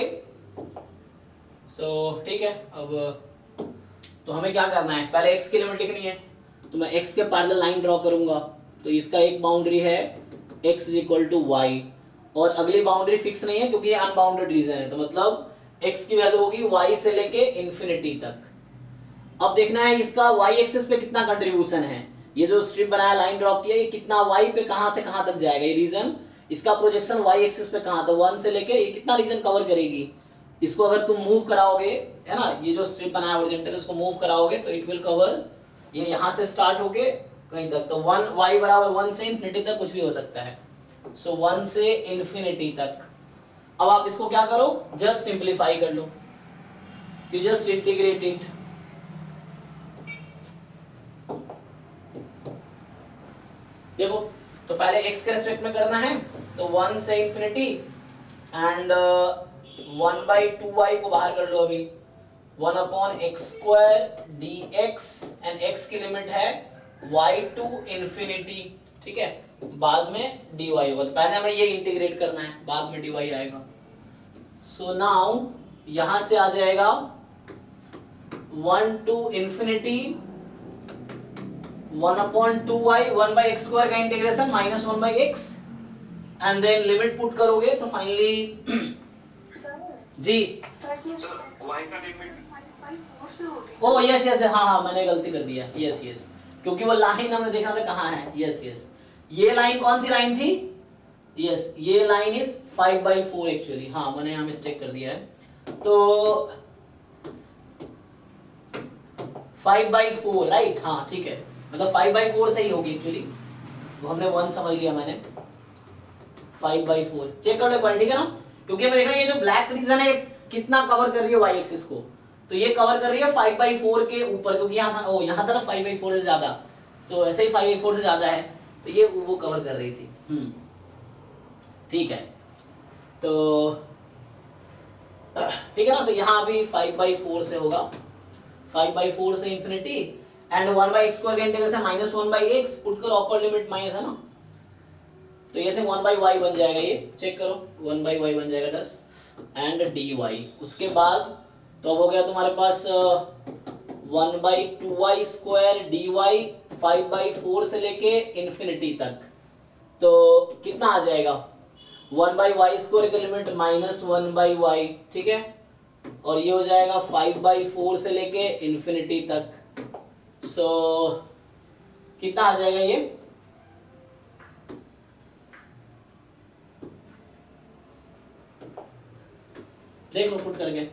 सो ठीक है। अब तो हमें क्या करना है, पहले x की लिमिट लिखनी है, तो मैं x के पैरेलल लाइन ड्रॉ करूंगा। तो इसका एक बाउंड्री है x is equal to y, और अगली बाउंड्री फिक्स नहीं है क्योंकि ये अनबाउंडेड रीजन है, तो मतलब x की वैल्यू होगी y से लेके इंफिनिटी तक। अब देखना है इसका y एक्सिस पे कितना कंट्रीब्यूशन है, ये जो स्ट्रिप बनाया, लाइन ड्रॉ किया, ये कितना y पे कहां से कहां तक जाएगा, ये रीजन, इसका प्रोजेक्शन y एक्सिस पे कहां, तो 1 से लेके ये कितना रीजन कवर करेगी। इसको अगर तुम मूव कराओगे, है ना, ये जो स्ट्रिप बनाया हॉरिजॉन्टल, इसको मूव कराओगे तो इट विल कवर, ये यहां से स्टार्ट होके कहीं तक, तो 1 y बराबर 1 से इंफिनिटी तक कुछ भी हो सकता है। सो 1 से इंफिनिटी तक। अब आप इसको क्या करो, जस्ट सिंप्लीफाई कर लो, यू जस्ट इंटीग्रेट इट। देखो, तो पहले x के रेस्पेक्ट में करना है, तो 1 से इंफिनिटी एंड 1/2y को बाहर कर लो अभी, 1 upon x square D x, and x की लिमिट है y टू इंफिनिटी, ठीक है, बाद में dy होगा, तो पहले हमें ये इंटीग्रेट करना है, बाद में dy आएगा। सो नाउ यहां से आ जाएगा 1 to infinity 1 upon 2y, 1 by x square का integration minus 1 by x, and then limit put करोगे तो फाइनली जी y का लिमिट ओ यस यस, हाँ हाँ मैंने गलती कर दिया, यस यस, क्योंकि वो लाइन हमने देखा था कहाँ है, यस यस, ये लाइन कौन सी लाइन थी, यस ये लाइन इज 5/4 एक्चुअली, हाँ मैंने यहाँ मिस्टेक कर दिया है, तो 5/4 राइट, हाँ ठीक है, मतलब 5/4 सही होगी एक्चुअली, वो हमने 1 समझ लिया मैंने, 5/4 चेक कर लो एक बार, ठीक है ना, क्योंकि हमें देखना ये जो ब्लैक रीजन है कितना कवर कर रही है y एक्सिस को, तो ये कवर कर रही है 5/4 के ऊपर, क्योंकि यहाँ था, ओ यहाँ था ना 5/4 से ज्यादा, सो ऐसे ही 5/4 से ज्यादा है, तो ये वो कवर कर रही थी, ठीक है, तो ठीक है ना, तो यहाँ अभी 5/4 से होगा, 5/4 से infinity, and 1 by x square का integration minus 1 by x, put करो अपर लिमिट माइनस, है ना, तो ये थे 1 बाई वाई बन जाएगा, ये चेक करो 1 बाई वाई बन जाएगा 10, एंड डी वाई, उसके बाद तो अब हो गया तुम्हारे पास 1 by 2y square D Y 5/4 से लेके इंफिनिटी तक, तो कितना आ जाएगा 1 बाई वाई स्क्वायर की लिमिट माइनस 1 बाई वाई, ठीक है, और ये हो जाएगा 5/4 से लेके इंफिनिटी तक, सो कितना आ जाएगा ये, देख लो पुट करके,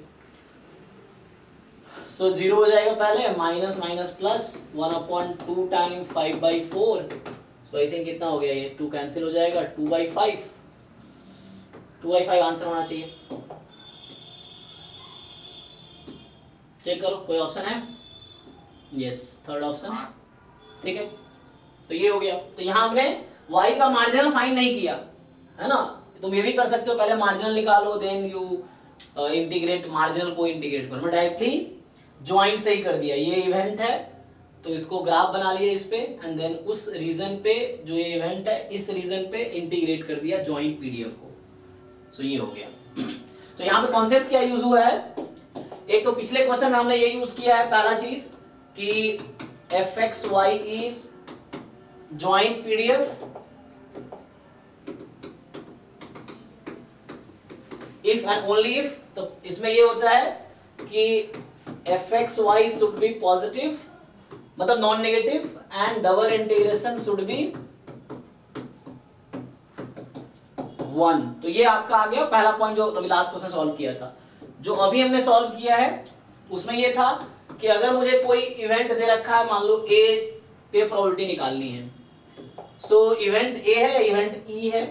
सो 0 हो जाएगा पहले, minus minus plus 1 upon 2 time 5/4, so I think कितना हो गया ये, 2 कैंसिल हो जाएगा, 2/5, 2/5 आंसर होना चाहिए, चेक करो कोई ऑप्शन है, यस थर्ड ऑप्शन, ठीक है, तो ये हो गया, तो यहाँ हमने y का मार्जिनल फाइंड नहीं किया है ना, तुम ये भी कर सकते हो, पहले मार्जिनल निकालो देन यू इंटीग्रेट, मार्जिनल को इंटीग्रेट करो, मैं डायरेक्टली ज्वाइंट से ही कर दिया, ये इवेंट है तो इसको ग्राफ बना लिया इस पे, एंड देन उस रीजन पे जो ये इवेंट है इस रीजन पे इंटीग्रेट कर दिया ज्वाइंट पीडीएफ को, सो ये हो गया। तो यहाँ पे कॉन्सेप्ट क्या यूज हुआ है, एक तो पिछले क्वेश्चन में हमने ये यूज किया है, पहला चीज कि fxy is joint PDF if and only if, तो इसमें ये होता है कि fxy शुड बी पॉजिटिव, मतलब non negative, and double integration should be 1, तो ये आपका आ गया पहला पॉइंट जो अभी लास्ट क्वेश्चन सॉल्व किया था। जो अभी हमने सॉल्व किया है उसमें ये था कि अगर मुझे कोई इवेंट दे रखा है, मान लो ए पे प्रोबेबिलिटी निकालनी है, सो इवेंट ए है या इवेंट ई है,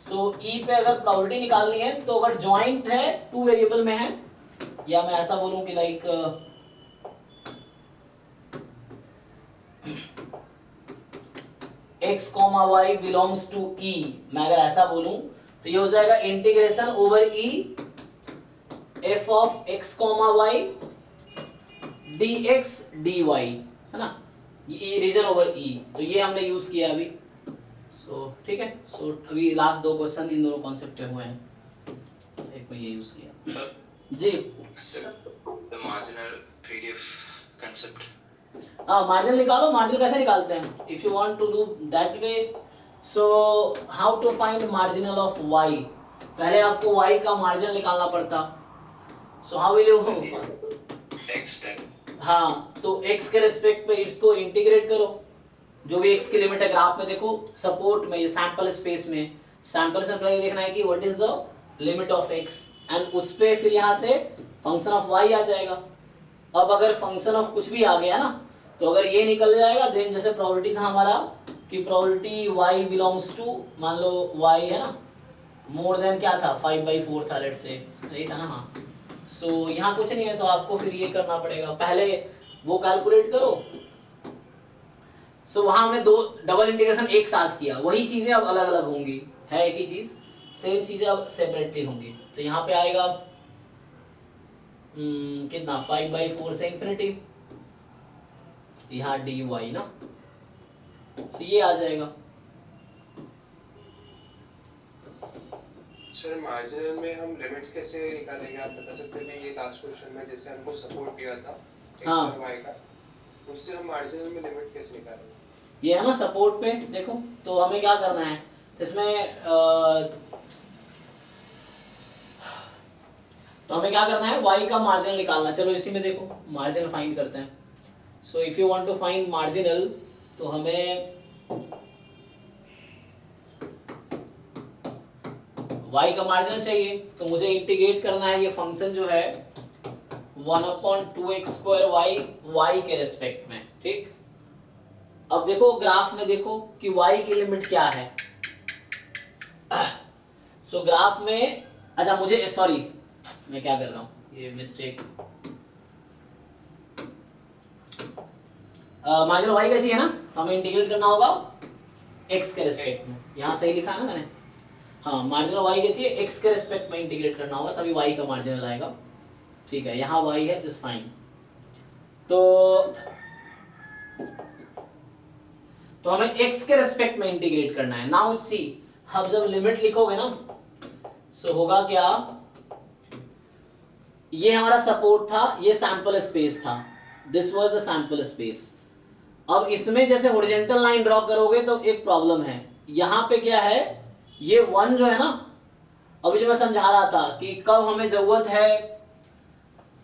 सो ई पे अगर प्रोबेबिलिटी निकालनी है तो अगर ज्वाइंट है 2 वेरिएबल में है, या मैं ऐसा बोलूं कि like x, y belongs to e, मैं अगर ऐसा बोलूं तो ये हो जाएगा integration over e f of x, y dx dy, है ना, ये रीजन ओवर e, तो ये हमने यूज किया अभी, सो ठीक है, सो अभी लास्ट 2 क्वेश्चन इन दोनों कॉन्सेप्ट पे हुए हैं, एक में ये यूज किया जी, the marginal PDF concept. Margin निकालो, मार्जिन कैसे निकालते हैं, if you want to do that way, so how to find marginal of y, पहले आपको y का मार्जिन निकालना पड़ता, so how will you, Next step. हाँ, तो x के रिस्पेक्ट पे इसको इंटीग्रेट करो, जो भी x की लिमिट है ग्राफ में देखो, सपोर्ट में ये सैंपल स्पेस में सैंपल से ये देखना है कि what is the limit of x, and उस पे फिर यहाँ से फंक्शन ऑफ y आ जाएगा। अब अगर फंक्शन ऑफ कुछ भी आ गया ना, तो अगर ये निकल जाएगा देन जैसे प्रोबेबिलिटी था हमारा कि प्रोबेबिलिटी y बिलोंग्स टू, मान लो y है ना, मोर देन क्या था 5/4 था, लेट्स से यही था ना, हाँ, सो यहाँ कुछ नहीं है तो आपको फिर ये करना पड़ेगा, पहले वो कैलकुलेट करो, सो वहां हमने 2 डबल इंटीग्रेशन एक साथ किया, वही चीजें अब अलग अलग होंगी, है एक ही चीज, सेम चीजें अब सेपरेटली होंगी, तो यहाँ पे आएगा कितना 5/4 से इंफिनिटी, यहाँ dy ना, तो ये आ जाएगा। सर मार्जिनल में हम लिमिट्स कैसे निकालेंगे, आप बता सकते हैं? ये लास्ट क्वेश्चन में जैसे हमको सपोर्ट दिया था x हाँ। और y का, उससे हम मार्जिनल में लिमिट कैसे निकालेंगे? ये है ना सपोर्ट पे, देखो तो हमें क्या करना है, तो इसमें तो हमें क्या करना है, y का मार्जिनल निकालना। चलो इसी में देखो मार्जिनल फाइंड करते हैं। So if you want to find marginal, तो हमें y का मार्जिनल चाहिए, तो मुझे इंटीग्रेट करना है ये फंक्शन जो है 1/2x² y के रेस्पेक्ट में, ठीक। अब देखो ग्राफ में देखो कि y की लिमिट क्या है। सो ग्राफ में, अच्छा मुझे सॉरी मैं क्या कर रहा हूँ, ये मिस्टेक। मार्जिनल y का चाहिए ना, तो हमें इंटीग्रेट करना होगा x के रेस्पेक्ट में। यहाँ सही लिखा है ना मैंने, हाँ मार्जिनल y के चाहिए x के रेस्पेक्ट में इंटीग्रेट करना होगा, तभी y का मार्जिनल आएगा, ठीक है। यहाँ y है, दिस फाइन। तो हमें x के रेस्पेक्ट में इंटीग्रेट करना है। नाउ सी, अब जब लिमिट लिखोगे ना, सो होगा क्या, ये हमारा सपोर्ट था, ये सैंपल स्पेस था, this was a sample space. अब इसमें जैसे हॉरिजॉन्टल लाइन ड्रॉ करोगे तो एक प्रॉब्लम है, यहाँ पे क्या है, ये 1 जो है ना, अभी जो मैं समझा रहा था कि कब हमें जरूरत है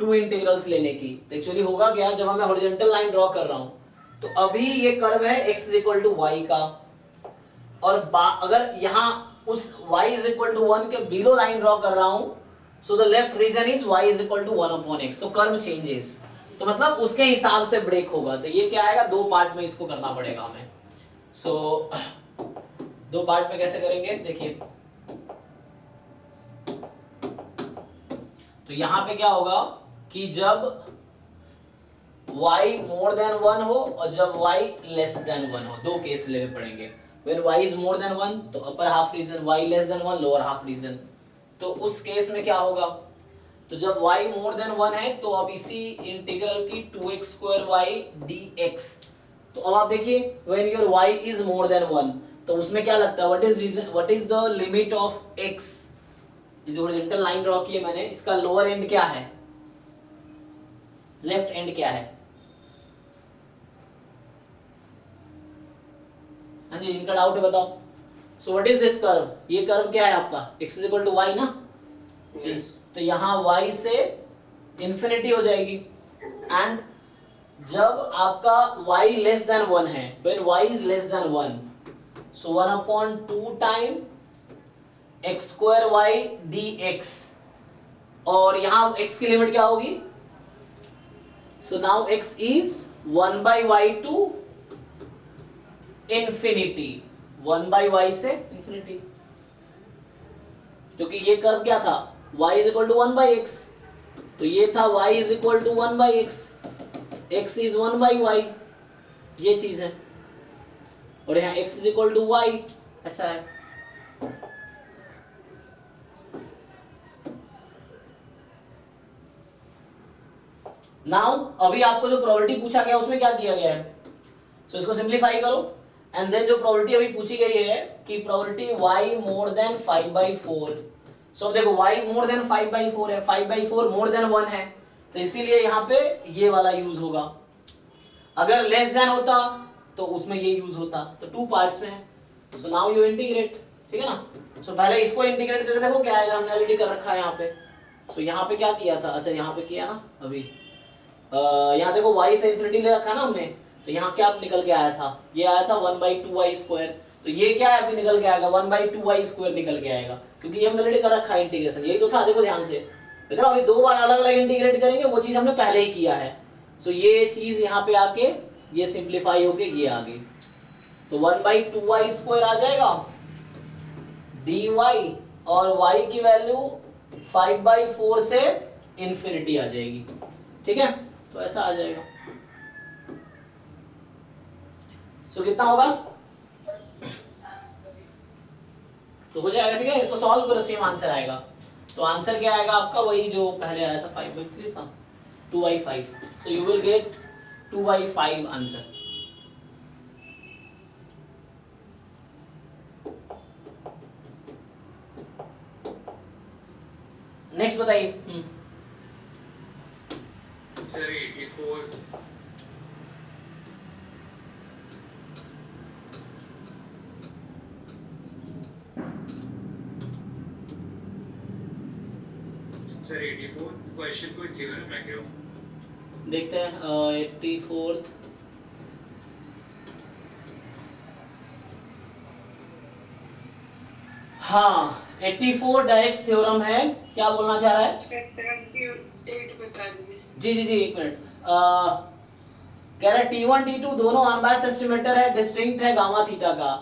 2 इंटीग्रल्स लेने की, तो एक्चुअली होगा क्या, जब मैं हॉरिजॉन्टल लाइन ड्रॉ कर रहा हूं, तो अभी ये कर्व है x = y का, और अगर यहाँ उस y = 1 के बिलो लाइन ड्रॉ कर रहा हूं, so the left region is y = 1/x, तो कर्व चेंजेस, तो मतलब उसके हिसाब से ब्रेक होगा। तो ये क्या आएगा, 2 पार्ट में इसको करना पड़ेगा हमें। सो 2 पार्ट में कैसे करेंगे, देखिए। तो यहाँ पे क्या होगा कि जब y more than 1 हो और जब y less than 1 हो, 2 केस लेने पड़ेंगे। When y is more than 1 तो upper half region, y less than 1 lower half region। तो उस केस में क्या होगा, तो जब y more than 1 है तो अब इसी इंटीग्रल की 2x² y dx। तो अब आप देखिए when your y is more than 1 तो उसमें क्या लगता है, what is the limit of x, ये जो हॉरिजॉन्टल लाइन ड्रॉ की है मैंने, इसका लोअर एंड क्या है, लेफ्ट एंड क्या है। हाँ जी, इनका डाउट है बताओ। सो व्हाट इज दिस कर्व, ये कर्व क्या है आपका, x = y ना, Yes. तो यहाँ y से इंफिनिटी हो जाएगी, एंड जब आपका y लेस देन 1 है, when y is less than 1, so 1/2 time x² y dx, और यहाँ x की लिमिट क्या होगी, so now x is 1/y to infinity, 1/y से इंफिनिटी, क्योंकि ये कर्व क्या था, y = 1/x, तो ये था y = 1/x, x is 1/y, ये चीज है, और यहाँ x = y, ऐसा है। नाउ अभी आपको जो प्रॉपर्टी पूछा गया उसमें क्या किया गया है, सो इसको सिंप्लीफाई करो, एंड देन जो प्रॉपर्टी अभी पूछी गई है कि प्रॉपर्टी y more than 5/4। सो देखो y more than 5/4 है, 5/4 more than 1 है, तो इसीलिए यहाँ पे ये वाला यूज होगा। अगर लेस देन होता तो उसमें ये यूज होता, तो 2 पार्ट्स में है। सो नाउ यू इंटीग्रेट, ठीक है ना। सो पहले इसको इंटीग्रेट करके देखो क्या आएगा, हमने ऑलरेडी कर रखा है यहाँ पे। सो यहाँ पे क्या किया था, अच्छा यहाँ पे किया ना अभी, यहाँ देखो y से इंफिनिटी ले रखा है ना हमने, तो यहाँ क्या निकल के आया था, ये आया था 1/2y², तो ये क्या है अभी निकल के आएगा 1/2y² निकल के आएगा, क्योंकि ये हमने ऑलरेडी कर रखा है इंटीग्रेशन, यही तो था। देखो ध्यान से, देखो अभी 2 बार अलग अलग इंटीग्रेट करेंगे, वो चीज हमने पहले ही किया है। सो ये चीज यहाँ पे आके ये सिंप्लीफाई होके ये आ गई, तो 1/2y² आ जाएगा dy, और y की वैल्यू 5/4 से इंफिनिटी आ जाएगी, ठीक है। तो ऐसा आ जाएगा। सो कितना होगा, तो हो जाएगा, ठीक है। इसको सॉल्व करो, सेम आंसर आएगा। तो आंसर क्या आएगा आपका, वही जो पहले आया था 5/3 था, 2/5. सो you will get 2/5 answer. Next बताइए. सर 84 सर 84 क्वेश्चन कोई थ्योरम है क्या? देखते हैं 84th. हाँ 84 डायरेक्ट थ्योरम है. क्या बोलना चाह रहा है? 78 बता दीजिए. जी जी जी, एक मिनट. कह रहा है T1 T2 दोनों अनबायस्ड एस्टिमेटर है, डिस्टिंक्ट है गामा थीटा का,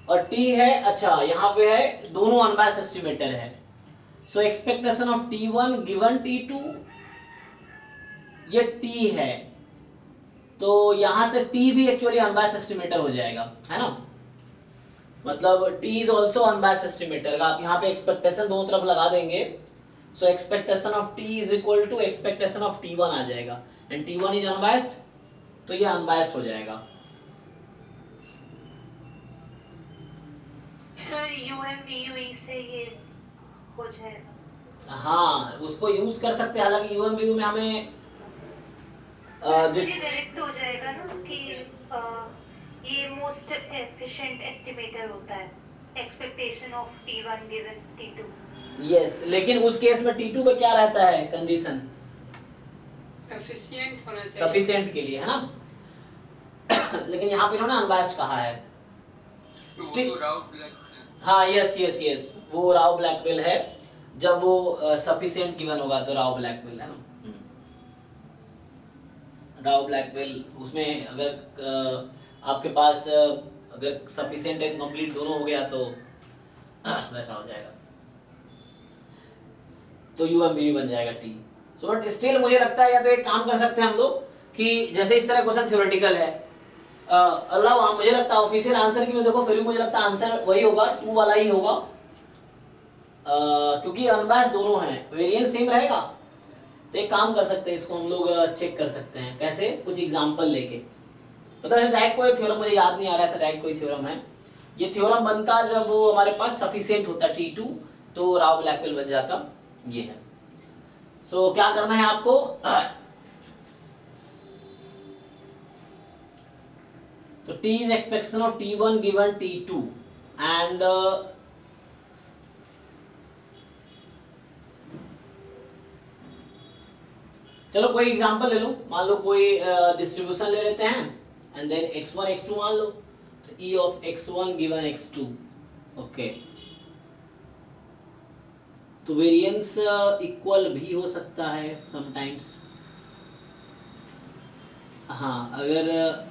और T है, अच्छा यहाँ पे है दोनों अनबायस्ड एस्टिमेटर है. सो expectation of T1 given T2, ये T है, तो यहां से T भी एक्चुअली अनबायस्ड एस्टिमेटर हो जाएगा, है ना. मतलब T is also unbiased estimator. आप यहाँ पे एक्सपेक्टेशन दोनों तरफ लगा देंगे. So expectation of T is equal to expectation of T1 आ जाएगा, एंड T1 इज अनबायस्ड, तो ये अनबायस्ड हो जाएगा. सर UMVU से ये हो जाएगा. हाँ उसको यूज कर सकते हैं. हालांकि UMBU में हमें ये डायरेक्ट हो जाएगा ना कि ये मोस्ट एफिशिएंट एस्टिमेटर होता है, expectation of T1 given T2. Yes, लेकिन उस केस में T2 पे क्या रहता है कंडीशन? सफिशिएंट होना चाहिए. सफिशिएंट के लिए, है ना. लेकिन यहाँ पे इन्होंने अनबायस्ड कहा है. हाँ यस यस यस, वो राव ब्लैकवेल है. जब वो सफिशिएंट गिवन होगा तो राव ब्लैकवेल है ना. राव ब्लैकवेल उसमें अगर आपके पास अगर सफिशिएंट एंड कंप्लीट दोनों हो गया तो वैसा हो जाएगा, तो UMVU बन जाएगा T. सो बट स्टिल मुझे लगता है या तो एक काम कर सकते हैं हम लोग कि जैसे इस तरह क्वेश्चन थ्योरेटिकल है, अल्लाह मुझे लगता है ऑफिशियल आंसर की में देखो फिर भी मुझे लगता है आंसर वही होगा, 2 वाला ही होगा. क्योंकि अनबायस्ड दोनों हैं, वेरिएंस सेम रहेगा. तो एक काम कर सकते हैं, इसको हम लोग चेक कर सकते हैं. कैसे? कुछ एग्जांपल लेके. मतलब डायरेक्ट कोई थ्योरम मुझे याद नहीं आ रहा है, डायरेक्ट कोई थ्योरम है. ये थ्योरम बनता जब वो हमारे पास सफिशिएंट होता T2, तो राव ब्लैकवेल बन जाता. ये है. सो क्या करना है आपको, तो T is expectation of T1 given T2 and चलो कोई एग्जांपल ले लो. मान लो कोई डिस्ट्रीब्यूशन ले लेते हैं एंड देन x1 x2 मान लो, तो E of x1 given x2. Okay, तो वेरिएंस इक्वल भी हो सकता है समटाइम्स. हाँ अगर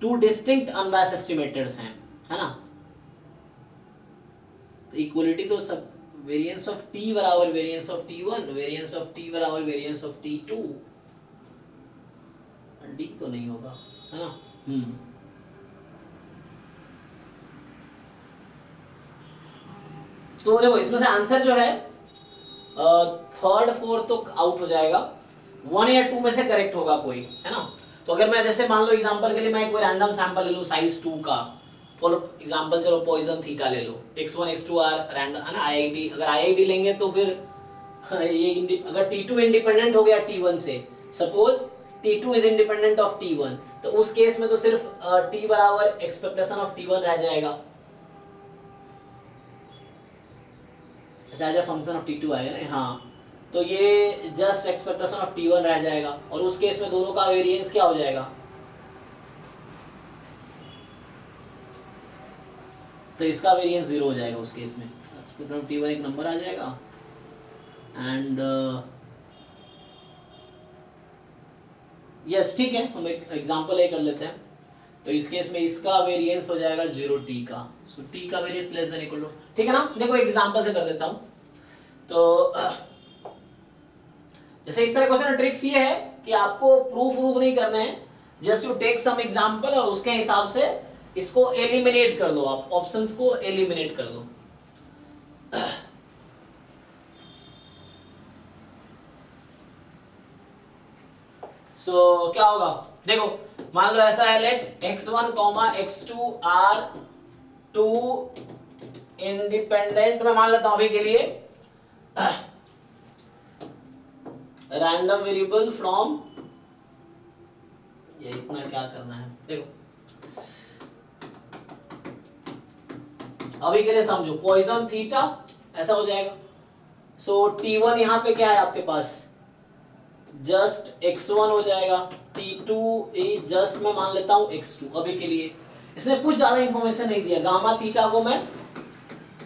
टू डिस्टिंक्ट अनबायस्ड एस्टिमेटर्स हैं, है ना, तो इक्वलिटी तो सब वेरिएंस ऑफ T बराबर variance of T1, variance of T बराबर वेरिएंस ऑफ T2. D तो नहीं होगा, है ना. तो देखो इसमें से आंसर जो है थर्ड फोर्थ तो आउट हो जाएगा, 1 या 2 में से करेक्ट होगा कोई, है ना. तो अगर मैं जैसे मान लो एग्जांपल के लिए मैं कोई रैंडम सैंपल ले लूं साइज 2 का, फॉर एग्जांपल चलो पॉइजन थीटा ले लो, x1 x2 आर रैंडम, है ना. IID, अगर IID लेंगे तो फिर ये अगर T2 इंडिपेंडेंट हो गया T1 से, suppose T2 is independent of T1, तो उस केस में तो सिर्फ T बराबर एक्सपेक्टेशन ऑफ T1 रह जाएगा, as a function of T2 आएगा ना. हाँ, तो ये जस्ट एक्सपेक्टेशन ऑफ T1 रह जाएगा, और उस केस में दोनों का वेरिएंस क्या हो जाएगा, तो इसका वेरिएंस 0 हो जाएगा उस केस में. एक्सपेक्टेशन ऑफ T1 एक नंबर आ जाएगा एंड यस ठीक है, हम एक एग्जांपल कर लेते हैं. तो इस केस में इसका वेरिएंस हो जाएगा 0T का. सो T का variance less than equal to, ठीक है ना. देखो एक एग्जांपल से कर देता हूं. तो जैसे इस तरह क्वेश्चन ट्रिक्स ये है कि आपको प्रूफ नहीं करना है, just you take some example और उसके हिसाब से इसको एलिमिनेट कर दो, आप ऑप्शंस को एलिमिनेट कर दो। सो क्या होगा, देखो मान लो ऐसा है, late x1, x2 are to independent, मैं मान लेता हूं अभी के लिए रैंडम वेरिएबल फ्रॉम, ये इतना क्या करना है, देखो अभी के लिए समझो, पॉइसन थीटा ऐसा हो जाएगा। सो T1 यहाँ पे क्या है आपके पास, जस्ट x1 हो जाएगा, T2 जस्ट मैं मान लेता हूं x2 अभी के लिए। इसने कुछ ज्यादा इंफॉर्मेशन नहीं दिया। गामा थीटा को मैं,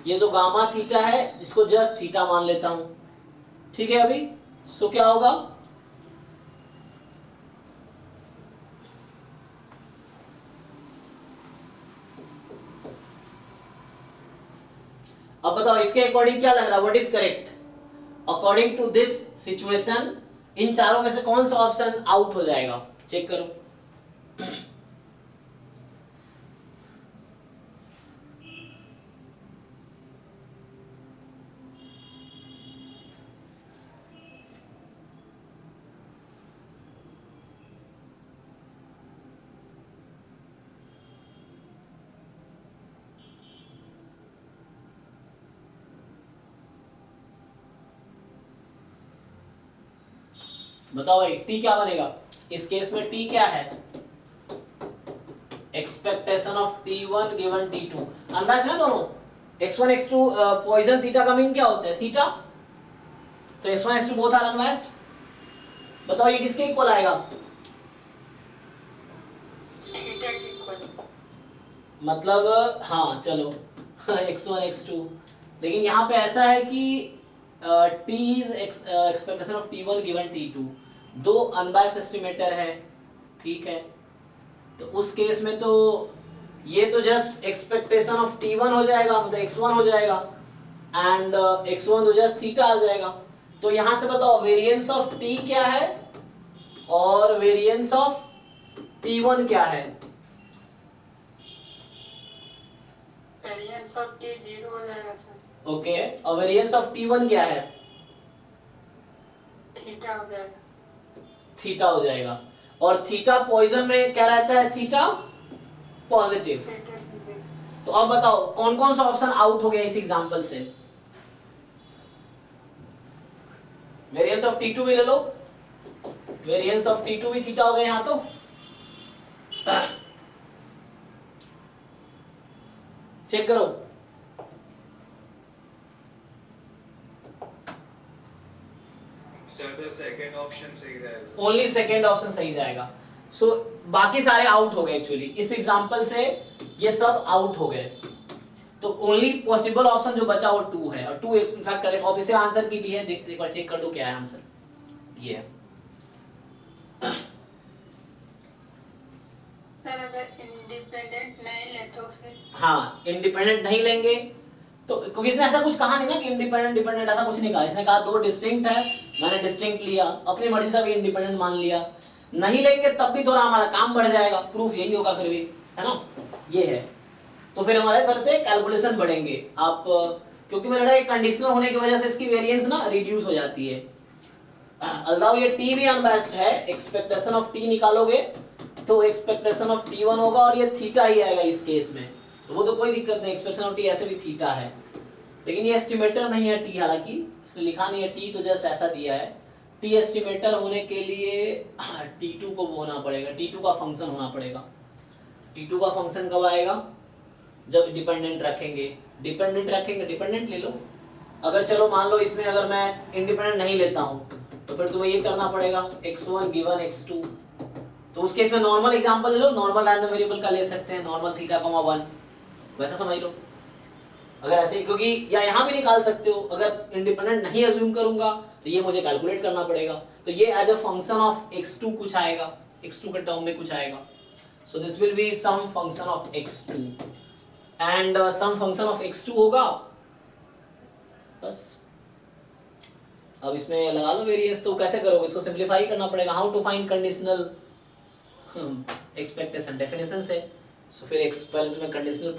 ये जो गामा थीटा है इसको जस्ट थीटा मान लेता हूं, ठीक है अभी। सो क्या होगा, अब बताओ इसके अकॉर्डिंग क्या लग रहा है, what is correct according to this situation, इन चारों में से कौन सा ऑप्शन आउट हो जाएगा, चेक करो। बताओ भाई टी क्या बनेगा इस केस में, टी क्या है, expectation of T1 given T2, unbalanced है दोनों, x1 x2 पॉइसन थीटा का मीन क्या होता है, थीटा, तो x1 x2 both are unbalanced. बताओ ये किसके इक्वल आएगा, थीटा के इक्वल, मतलब हाँ चलो x1 x2, लेकिन यहाँ पे ऐसा है कि T is expectation of T1 given T2, दो अनबायस्ड एस्टिमेटर है, ठीक है, तो उस केस में तो ये तो जस्ट एक्सपेक्टेशन ऑफ T1 हो जाएगा, मतलब x1 हो जाएगा, एंड x1 तो जस्ट थीटा आ जाएगा। तो यहां से बताओ वेरिएंस ऑफ T क्या है और वेरिएंस ऑफ T1 क्या है, वेरिएंस ऑफ टी 0 हो जाएगा सर, ओके, और वेरिएंस ऑफ T1 क्या है, थीटा हो जाएगा, थीटा हो जाएगा। और थीटा पॉइजन में क्या रहता है, थीटा पॉजिटिव। थीटा के, तो अब बताओ कौन कौन सा ऑप्शन आउट हो गया इस एग्जांपल से, वेरिएंस ऑफ T2 भी ले लो, वेरिएंस ऑफ T2 भी थीटा हो गया यहां, तो चेक करो, सर द सेकंड ऑप्शन सही रहेगा, ओनली सेकेंड ऑप्शन सही जाएगा। सो बाकी सारे आउट हो गए एक्चुअली इस एग्जांपल से, ये सब आउट हो गए, तो ओनली पॉसिबल ऑप्शन जो बचा वो 2 है, और 2 इनफैक्ट करेक्ट ऑफिशियल आंसर की भी है, देख एक बार चेक कर दो क्या है आंसर, ये है। सर अगर इंडिपेंडेंट नहीं ले तो फिर, हाँ इंडिपेंडेंट नहीं लेंगे तो, क्योंकि इसने ऐसा कुछ कहा नहीं ना कि इंडिपेंडेंट डिपेंडेंट, ऐसा कुछ नहीं कहा, इसने कहा दो डिस्टिंक्ट है, मैंने डिस्टिंक्ट लिया, अपनी मर्जी से भी इंडिपेंडेंट मान लिया, नहीं लेंगे तब भी थोड़ा हमारा काम बढ़ जाएगा, प्रूफ यही होगा फिर भी, है ना, ये है। तो फिर हमारे तरफ से कैलकुलेशन बढ़ेंगे आप, क्योंकि मेरा एक कंडीशनल होने की वजह से इसकी वेरिएंस ना रिड्यूस हो जाती है। अल्लाह ये T भी अनबैलेंस्ड है, एक्सपेक्टेशन ऑफ T निकालोगे तो एक्सपेक्टेशन ऑफ T1 होगा और ये थीटा ही आएगा इस केस में, तो वो तो कोई दिक्कत नहीं, एक्सपेक्टेशन ऑफ T ऐसे भी थीटा है, लेकिन ये एस्टिमेटर नहीं है T, हालांकि इसने लिखा नहीं है T, तो जस्ट ऐसा दिया है। T एस्टिमेटर होने के लिए T2 को होना पड़ेगा, T2 का फंक्शन होना पड़ेगा। T2 का फंक्शन कब आएगा, जब डिपेंडेंट रखेंगे, डिपेंडेंट रखेंगे, डिपेंडेंट ले लो। अगर चलो मान लो इसमें अगर मैं इंडिपेंडेंट नहीं लेता हूँ तो फिर तुम्हें ये करना पड़ेगा x1 गिवन x2, तो उस केस में नॉर्मल एग्जांपल ले लो, नॉर्मल रैंडम वेरिएबल का ले सकते हैं, नॉर्मल थीटा 1 वैसा समझ लो। अगर ऐसे, क्योंकि या यहाँ भी निकाल सकते हो, अगर इंडिपेंडेंट नहीं अज्यूम करूंगा तो ये मुझे कैलकुलेट करना पड़ेगा, तो ये as a function of x2 कुछ आएगा, x2 के टर्म में कुछ आएगा, so this will be some function of x2 and some function of x2 होगा बस। अब इसमें लगा लो वेरिएंस, तो कैसे करोगे, इसको सिंपलीफाई करना पड़ेगा, how to find conditional expectation definition से। सो फिर पहले तुम्हें कंडीशनल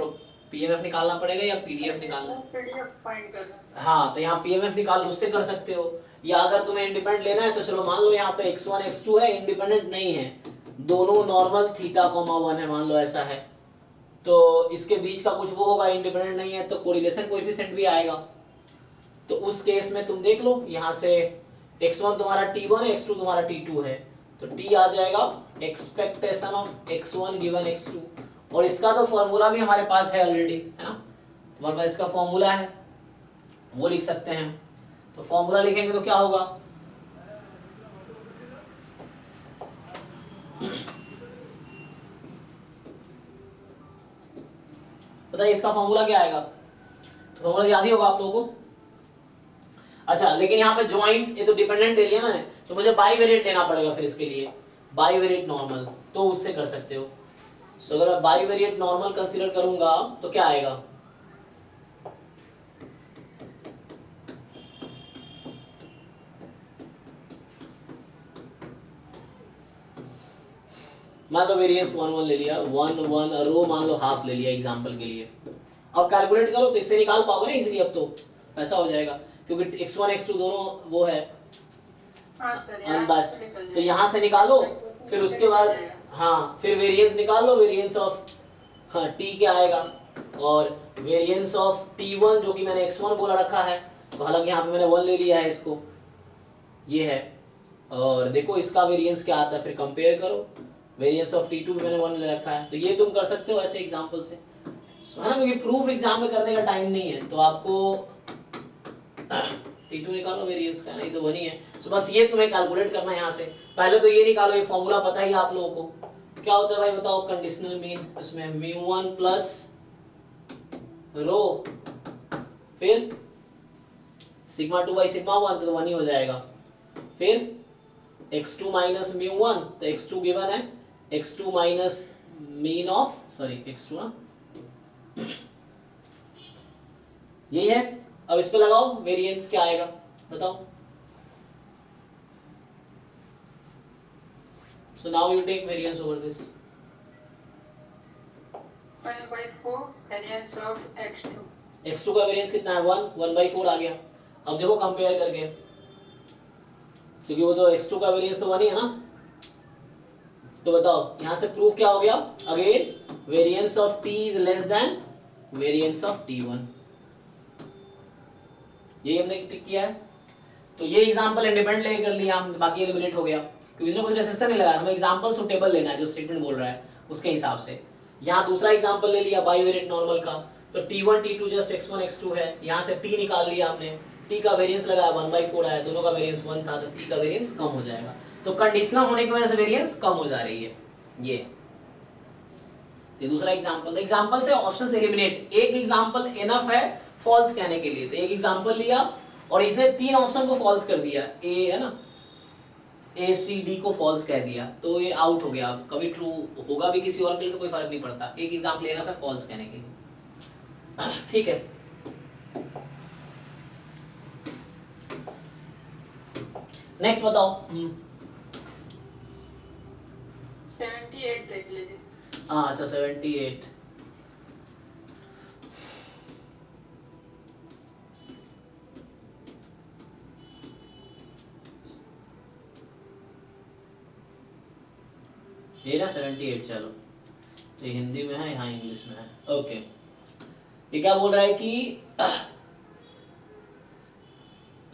पीएमएफ निकालना पड़ेगा या पीडीएफ निकालना है? पीडीएफ फाइंड करना। हाँ, तो यहाँ पीएमएफ निकाल उससे कर सकते हो, या अगर तुम्हें इंडिपेंडेंट लेना है तो चलो मान लो यहाँ पे x1 x2 है, इंडिपेंडेंट नहीं है, दोनों नॉर्मल थीटा कॉमा 1 है, मान लो ऐसा है, तो इसके बीच का कुछ वो होगा, इंडिपेंडेंट नहीं है तो कोरिलेशन कोएफिशिएंट भी आएगा। तो उस केस में तुम देख लो, यहाँ से x1 तुम्हारा t1 है, x2 तुम्हारा t2 है, तो t आ जाएगा expectation of x1 given x2, और इसका तो फॉर्मूला भी हमारे पास है ऑलरेडी, है ना, तुम्हारे पास इसका फॉर्मूला है, वो लिख सकते हैं। तो फॉर्मूला लिखेंगे तो क्या होगा, बताइए इसका फॉर्मूला क्या आएगा? तो फॉर्मूला याद ही होगा आप लोगों को। अच्छा, लेकिन यहाँ पे ज्वाइंट, ये तो डिपेंडेंट ले लिया मैंने, तो मुझे बाईवेरिएट लेना पड़ेगा फिर इसके लिए, बाईवेरिएट नॉर्मल, तो उससे कर सकते हो। सो अगर मैं बाईवेरिएट नॉर्मल कंसीडर करूंगा तो क्या आएगा, मान लो वेरिएंस 1 1 ले लिया, 1 1 रो मान लो हाफ ले लिया एग्जांपल के लिए। अब कैलकुलेट करो तो इससे निकाल पाओगे ना इजीली, अब तो ऐसा हो जाएगा क्योंकि x1 x2 दोनों वो है हाँ सर, अनबास, तो यहाँ से निकालो, फिर उसके बाद हाँ फिर वेरिएंस निकाल लो, वेरिएंस ऑफ हाँ t क्या आएगा, और वेरिएंस ऑफ t1 जो कि मैंने x1 बोला रखा है, तो हालांकि यहाँ पे मैंने 1 ले लिया है इसको, ये है, और देखो इसका वेरिएंस क्या आता है, फिर कंपेयर करो, वेरिएंस ऑफ t2 भी मैंने 1 ले रखा है, तो ये तुम कर सकते हो ऐसे एग्जांपल से, है ना, क्योंकि प्रूफ एग्जाम में करने का टाइम नहीं है, तो आपको t2 निकालो वेरिएंस का, नहीं तो 1 ही है। सो बस ये तुम्हें कैलकुलेट करना है यहाँ से, पहले तो ये निकालो, ये फॉर्मूला पता ही आप लोगों को क्या होता है भाई, बताओ, कंडीशनल मीन, इसमें μ1 प्लस रो, फिर सिग्मा 2 बाई सिग्मा 1, तो 1 ही हो जाएगा, फिर x2 माइनस μ1, तो x2 गिवन है, x2 minus mean of, sorry x2 ना, यही है। अब इस पे लगाओ वेरिएंस क्या आएगा बताओ। So now you take variance over this. 1/4 variance of x2। x2 का वेरिएंस कितना है 1, 1/4 आ गया। अब देखो कंपेयर करके, क्योंकि वो तो x2 का वेरिएंस तो 1 ही है ना, तो बताओ यहाँ से प्रूफ क्या हो गया, again variance of t is less than variance of t1, यही हमने टिक किया है। तो ये एग्जांपल इंडिपेंडेंट लेके कर लिया हम, बाकी एलिमिनेट हो गया क्योंकि इसमें कुछ रेस्ट्रिक्शन नहीं लगा, हमें एग्जांपल सुटेबल लेना है जो स्टेटमेंट बोल रहा है उसके हिसाब से। यहाँ दूसरा एग्जांपल ले लिया बाईवेरिएट नॉर्मल का, तो t1 t2 just x1 x2 है, यहाँ से t निकाल लिया हमने, t का वेरिएंस लगाया 1/4 आया, दोनों का वेरिएंस 1 था, तो t का वेरिएंस कम हो जाएगा, तो कंडीशनल होने की वजह से वेरिएंस कम हो जा रही है। ये दूसरा एग्जांपल, एग्जांपल से ऑप्शंस एलिमिनेट, एक एग्जांपल इनफ है फॉल्स कहने के लिए, तो एक एग्जांपल लिया और इसने 3 ऑप्शन को फॉल्स कर दिया, ए है ना, ए सी डी को फॉल्स कह दिया, तो ये आउट हो गया। अब कभी ट्रू होगा भी किसी और के लिए तो कोई फर्क नहीं पड़ता, एक एग्जांपल लेना है फॉल्स कहने के लिए, ठीक है। नेक्स्ट बताओ। 78 देख लीजिए। हाँ अच्छा 78, ये ना 78, चलो तो हिंदी में है, यहाँ इंग्लिश में है, ओके। ये क्या बोल रहा है कि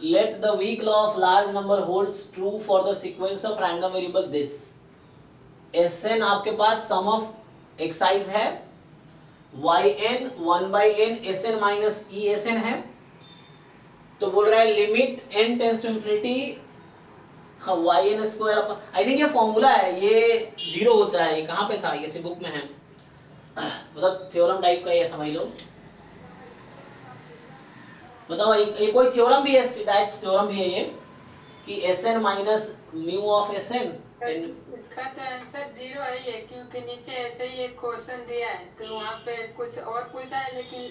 let the weak law of large number holds true for the sequence of random variable this Sn आपके पास sum of xi's है, yn 1/n Sn minus e Sn है, तो बोल रहा है limit n tends to infinity, हाँ yn square, I think ये formula है, ये 0 होता है, ये कहाँ पे था, ये सी बुक में है, मतलब थ्योरम टाइप का ये समझ लो। बताओ ये कोई थ्योरम भी है, डायरेक्ट थ्योरम भी है ये कि Sn minus mu of Sn, इसका तो आंसर 0 ही है, क्योंकि नीचे ऐसे ही एक क्वेश्चन दिया है, तो वहाँ पे कुछ और पूछा है लेकिन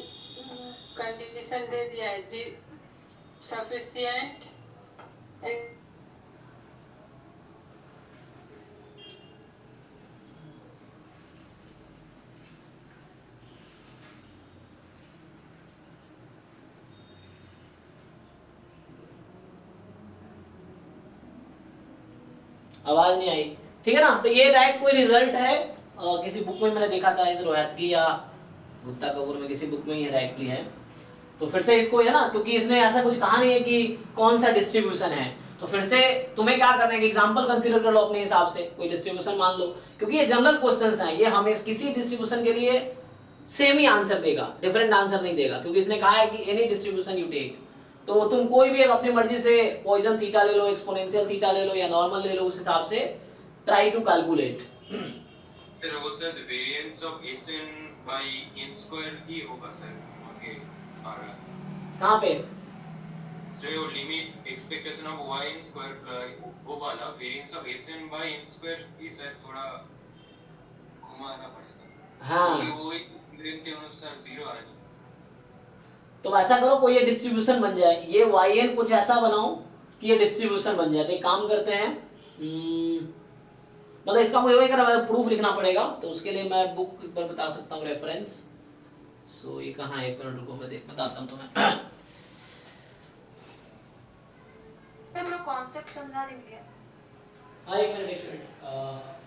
कंडीशन दे दिया है जी सफिशिएंट। आवाज नहीं आई, ठीक है ना। तो ये डायरेक्ट कोई रिजल्ट है, किसी बुक में मैंने देखा था, इधर रोहतगी या गुप्ता कपूर में किसी बुक में ही डायरेक्टली है। तो फिर से इसको है ना, क्योंकि इसने ऐसा कुछ कहा नहीं है कि कौन सा डिस्ट्रीब्यूशन है, तो फिर से तुम्हें क्या करना है कि एग्जांपल कंसीडर कर लो अपने हिसाब से, कोई डिस्ट्रीब्यूशन मान लो, क्योंकि ये जनरल क्वेश्चंस हैं, ये हमें किसी डिस्ट्रीब्यूशन के लिए सेम ही आंसर देगा, डिफरेंट आंसर नहीं देगा, क्योंकि इसने कहा है कि एनी डिस्ट्रीब्यूशन यू टेक, तो तुम कोई भी एक अपनी मर्जी से पॉइजन थीटा ले लो, एक्सपोनेंशियल थीटा ले लो या नॉर्मल ले लो, उस हिसाब से ट्राई टू कैलकुलेट। फिर वो sir variance of Sn by n square ही होगा सर, ओके। और कहाँ पे जो limit expectation of yn square वो वाला variance of Sn by n square ये सर थोड़ा घुमाना पड़ेगा। हाँ, वो एक के अनुसार 0 आएगा। तो ऐसा करो कोई ये डिस्ट्रीब्यूशन बन जाए, ये yn कुछ ऐसा बनाओ कि ये डिस्ट्रीब्यूशन बन जाए। तो एक काम करते हैं, मतलब इसका मुझे प्रूफ लिखना पड़ेगा, तो उसके लिए मैं बुक पर बता सकता हूँ रेफरेंस। सो ये कहाँ है, एक मिनट रुको मैं बताता हूँ तुम्हें। मैं तो कॉन्सेप्ट समझा देंगे। हाँ एक मिनट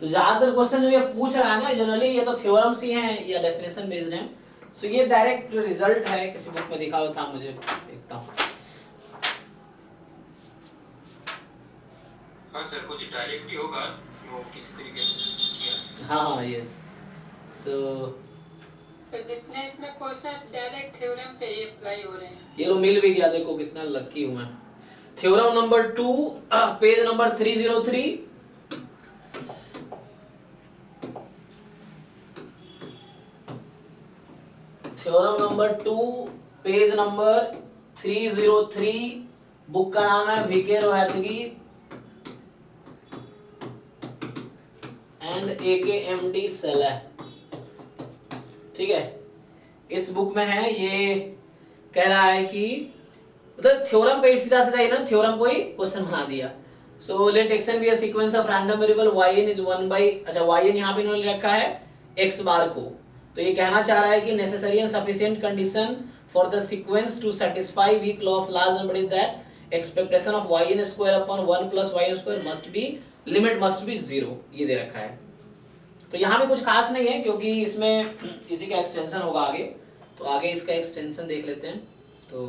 तो ज्यादातर क्वेश्चन जो ये पूछ रहा है ना जनरली ये तो थ्योरम्स ही हैं या डेफिनेशन बेस्ड हैं। सो ये डायरेक्ट रिजल्ट है, किसी बुक में देखा हुआ था, मुझे देखता हूँ। हाँ सर कुछ डायरेक्ट ही होगा, वो किस तरीके से किया। हाँ यस। सो तो जितने इसमें क्वेश्चंस डायरेक्ट थ्योरम पे ही अप्लाई हो रहे हैं। ये लो मिल भी गया, देखो कितना लकी हूँ मैं। Theorem number 2 page number 303। Theorem number 2 page number 303, book का नाम है वीके रोहतगी एंड AKMD सेलर, ठीक है। इस बुक में है, ये कह रहा है कि मतलब थ्योरम पे सीधा सीधा इन्होंने थ्योरम को ही क्वेश्चन बना दिया। So let xn be a sequence of random variable yn is 1 by, अच्छा yn यहाँ पे इन्होंने रखा है x बार को, तो ये कहना चाह रहा है कि necessary and sufficient condition for the sequence to satisfy weak law of large number is that expectation of yn square upon 1 plus yn square must be, limit must be 0, ये दे रखा है। तो यहाँ भी कुछ खास नहीं है, क्योंकि इसमें इसी का एक्सटेंशन होगा आगे, तो आगे इसका एक्सटेंशन देख लेते हैं। तो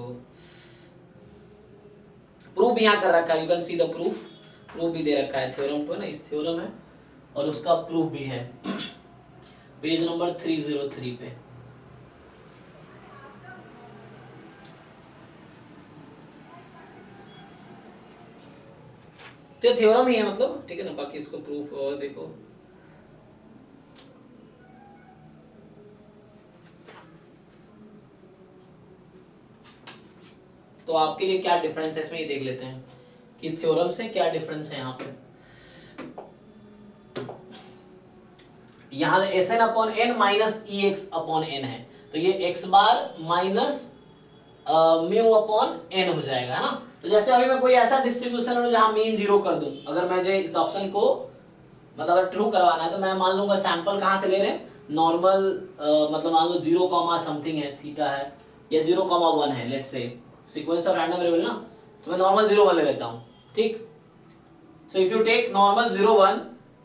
प्रूफ यहाँ कर रखा है, you can see the proof, proof भी दे रखा है, थ्योरम तो है ना, इस थ्योरम है और उसका प्रूफ भी है पेज नंबर 303 पे। तो थ्योरम ही है मतलब, ठीक है ना, बाकी इसको प्रूफ और देखो। तो आपके लिए क्या डिफरेंस है इसमें, ये देख लेते हैं कि थ्योरम से क्या डिफरेंस है। यहाँ पे यहाँ Sn upon n minus EX upon n है, तो ये x बार माइनस म्यू अपॉन n हो जाएगा, है ना। तो जैसे अभी मैं कोई ऐसा डिस्ट्रीब्यूशन हो जहां मीन 0 कर दूं, अगर मुझे इस ऑप्शन को मतलब अगर ट्रू करवाना है, तो मैं मान लूंगा सैंपल कहां से ले रहे हैं, नॉर्मल मतलब मान लो 0 कॉमा समथिंग है, थीटा है या 0,1 है, let's say sequence of random variable ना, तो मैं नॉर्मल 0,1 ले लेता हूं, ठीक। So if you take normal 0,1,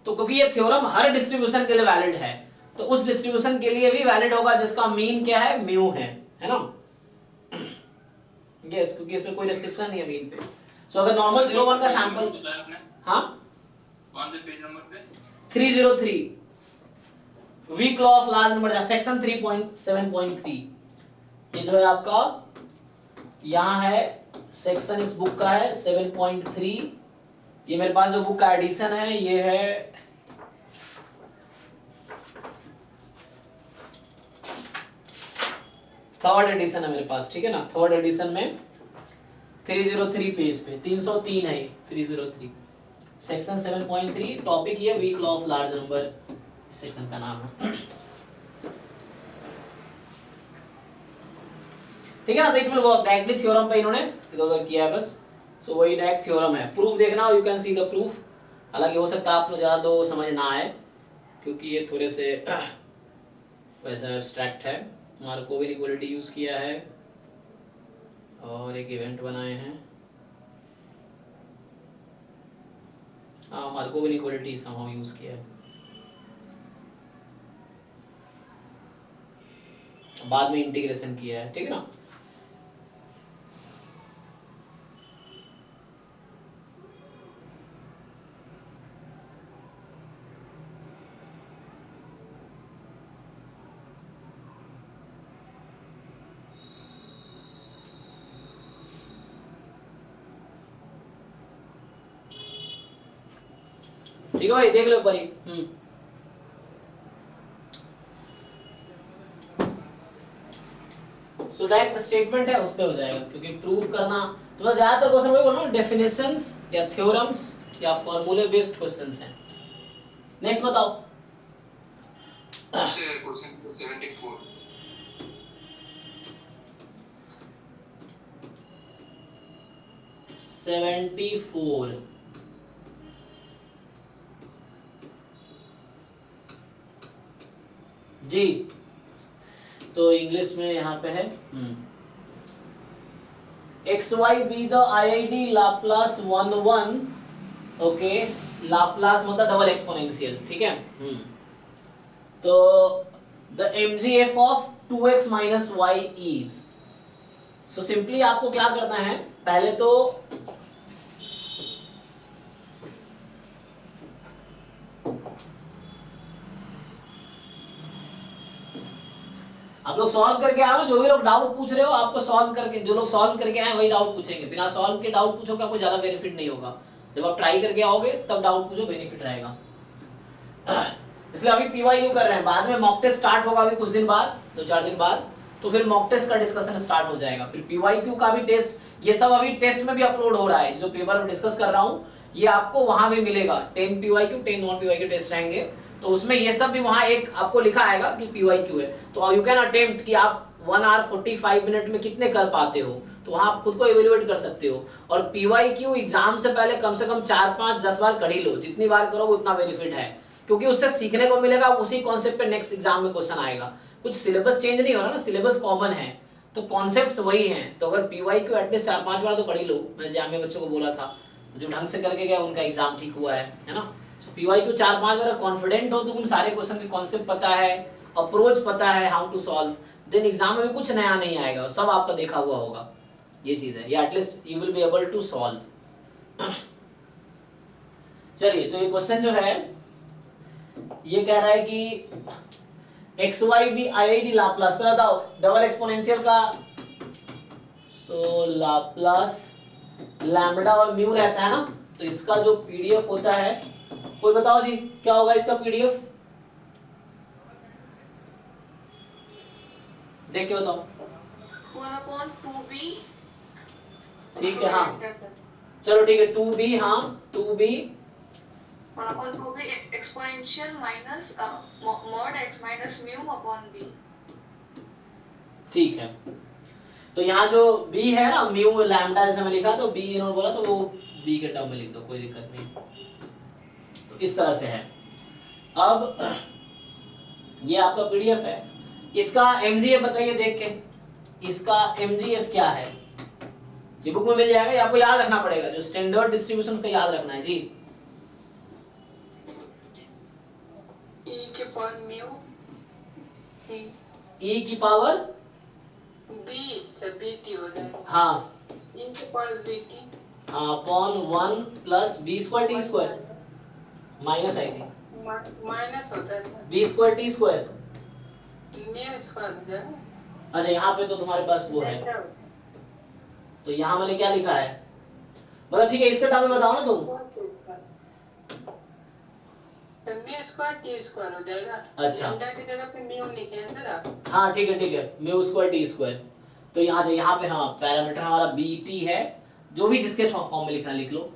तो क्योंकि ये थ्योरम हर डिस्ट्रीब्यूशन के लिए वैलिड है, तो उस डिस्ट्रीब्यूशन के लिए भी वैलिड होगा जिसका मीन क्या है, म्यू है ना। यस, क्योंकि इसमें कोई रेस्ट्रिक्शन नहीं है मीन पे। सो अगर नॉर्मल 0,1 का सैंपल, हाँ कौन से पेज नंबर पे, 303 weak law of large number, section 3.7.3, ये जो है आपका यहाँ है सेक्शन, इस बुक का है 7.3। ये मेरे पास जो बुक का एडिशन है ये है थर्ड एडिशन है मेरे पास, ठीक है ना। थर्ड एडिशन में 303 पेज पे 303 है, 303 सेक्शन 7.3, टॉपिक ये weak law of large number, section का नाम है, ठीक है ना। तो it will work directly theorem पे इन्होंने इधर उधर किया है बस। सो वही डायरेक्ट थ्योरम है, प्रूफ देखना, you can see the proof. हालांकि हो सकता है आप लोग ज्यादा तो समझ ना आए, क्योंकि ये थोड़े से वैसा एब्स्ट्रैक्ट है। मार्कोव इनइक्वालिटी यूज किया है और एक इवेंट बनाए हैं। हाँ, मार्कोव इनइक्वालिटी समहाउ यूज किया है। बाद में इंटीग्रेशन किया है, ठीक है ना। ठीक है भाई, देख लो एक बारी। सो डायरेक्ट स्टेटमेंट है, उस पे हो जाएगा, क्योंकि प्रूव करना तो ज्यादातर क्वेश्चन वही बोलो ना, डेफिनेशंस या थ्योरम्स या फॉर्मूले बेस्ड क्वेश्चंस हैं। नेक्स्ट बताओ। क्वेश्चन 74 74 जी, तो इंग्लिश में यहाँ पे है X Y be the IID Laplace 1 okay, Laplace मतलब डबल एक्सपोनेंशियल, ठीक है। तो the MGF of 2x minus Y is, so simply आपको क्या करना है, पहले तो आप लोग सॉल्व करके आओ ना, जो भी लोग डाउट पूछ रहे हो आपको सॉल्व करके, जो लोग सॉल्व करके आए वही डाउट पूछेंगे, बिना सॉल्व के डाउट पूछोगे आपको ज्यादा बेनिफिट नहीं होगा। जब आप ट्राई करके आओगे तब डाउट पूछो, बेनिफिट रहेगा। इसलिए अभी PYQ कर रहे हैं, बाद में मॉक टेस्ट स्टार्ट होगा अभी कुछ दिन बाद, 2-4 दिन बाद, तो फिर मॉक टेस्ट का डिस्कशन स्टार्ट हो जाएगा। फिर PYQ का भी टेस्ट, ये सब अभी टेस्ट में भी अपलोड हो रहा है, जो पेपर में डिस्कस कर रहा हूँ ये आपको वहां भी मिलेगा। 10 PYQ 10 नॉन PYQ टेस्ट रहेंगे, तो उसमें ये सब भी वहां एक आपको लिखा आएगा कि PYQ है, तो यू कैन अटेम्प्ट कि आप 1 आवर 45 मिनट में कितने कर पाते हो, तो वहां आप खुद को इवेल्युएट कर सकते हो। और PYQ एग्जाम से पहले कम से कम 4-5-10 बार कर ही लो, जितनी बार करोगे उतना बेनिफिट है, क्योंकि उससे सीखने को मिलेगा, उसी कॉन्सेप्ट पे नेक्स्ट एग्जाम में क्वेश्चन आएगा। कुछ सिलेबस चेंज नहीं हो रहा ना, सिलेबस कॉमन है, तो कॉन्सेप्ट्स वही हैं। तो अगर PYQ एटलीस्ट 4-5 बार तो कर ही लो। मैंने जामिया बच्चों को बोला था, जो ढंग से करके गया उनका एग्जाम ठीक हुआ है ना। PYQ 4-5 बार कॉन्फिडेंट हो, तो उन सारे क्वेश्चन के कॉन्सेप्ट पता है, अप्रोच पता है, how to solve, then exam में भी कुछ नया नहीं आएगा, सब आपका देखा हुआ होगा। ये चीज है, या at least you will be able to solve. चलिए, तो ये क्वेश्चन जो है ये कह रहा है कि XY भी IID लाप्लास, पहले बताओ डबल एक्सपोनेंशियल का, सो लाप्लास लैम्बडा और म्यू रहता है ना, तो इसका जो PDF होता है, कोई बताओ जी क्या होगा इसका PDF, देख के बताओ। 1/2b। ठीक है, हाँ चलो ठीक है, 2b, हाँ 2b 1/2b exponential minus mod x minus mu upon b। ठीक है, तो यहाँ जो b है ना, म्यू लैम्बडा जैसे मैं लिखा, तो b इन्होंने बोला तो वो b के टर्म में लिख दो, कोई दिक्कत नहीं। तो इस तरह से है। अब ये आपका PDF है, इसका MGF बताइए देख के, इसका MGF क्या है, जी बुक में मिल जाएगा, ये आपको याद रखना पड़ेगा, जो स्टैंडर्ड डिस्ट्रीब्यूशन का याद रखना है जी। e के पावर म्यू e की पावर b से bt हो जाएगा, हाँ e के power bt upon 1 plus b square t square minus I think minus होता है sir, b square t square. Mu square हो जाएगा। अच्छा, यहाँ पे तो तुम्हारे पास वो है, तो यहाँ मैंने क्या लिखा है, मतलब ठीक है, इसके टर्म में बताओ ना तुम। म्यू स्क्वायर टी स्क्वायर हो जाएगा। अच्छा, लैम्डा की जगह पे म्यू लिखे हैं सर आप। हाँ ठीक है, म्यू स्क्वायर टी स्क्वायर। तो यहाँ पे हाँ पैरामीटर हमारा BT है, जो भी जिसके फॉर्म में लिखना लिख लो,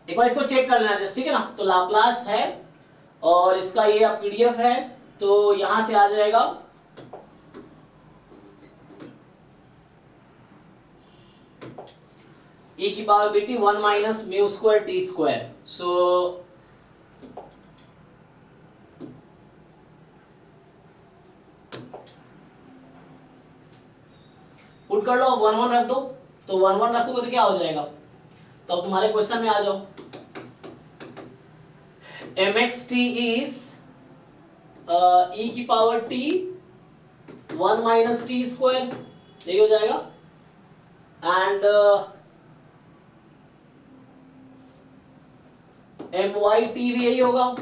एक बार इसको चेक कर लेना जस्ट, ठीक है ना। तो लाप्लास है और इसका ये PDF है, तो यहां से आ जाएगा e की power bt 1 minus mu square t square. So put कर लो, 1 1 रख दो, तो 1 1 रखोगे तो क्या हो जाएगा, तो अब तुम्हारे क्वेश्चन में आ जाओ, mxt is e की power t 1 minus t square, यही हो जाएगा, एंड my t भी यही होगा,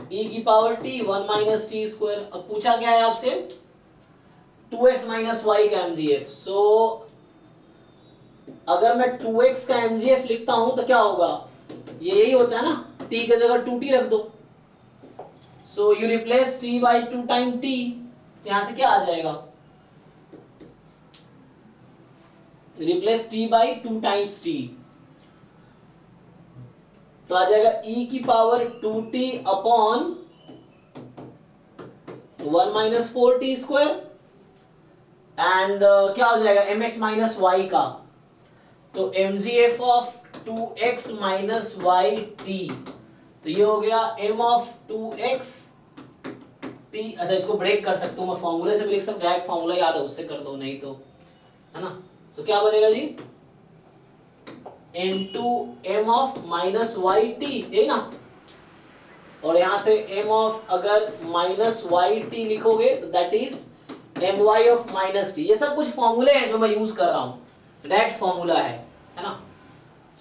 e की power t 1 minus t square. अब पूछा क्या है आपसे, 2x माइनस वाई का mgf। सो अगर मैं 2x का mgf लिखता हूं तो क्या होगा, ये यही होता है ना, t की जगह 2t रख दो, so you replace t by 2 time t, यहां से क्या आ जाएगा, replace t by 2 times t, तो आ जाएगा e की power 2t upon 1 minus 4t square, and क्या हो जाएगा mx माइनस वाई का, तो mgf of 2x minus Y t, तो ये हो गया m ऑफ 2x t। अच्छा इसको ब्रेक कर सकता हूं मैं, फॉर्मूले से भी लिख सकता हूं, डायरेक्ट फॉर्मूला याद है उससे कर दो, नहीं तो है ना, तो क्या बनेगा जी, into m of minus Y T, यही ना, और यहां से m ऑफ अगर माइनस वाई टी लिखोगे तो that is my of minus T. ये सब कुछ फॉर्मूले हैं जो मैं यूज कर रहा हूं, डायरेक्ट फॉर्मूला है ना।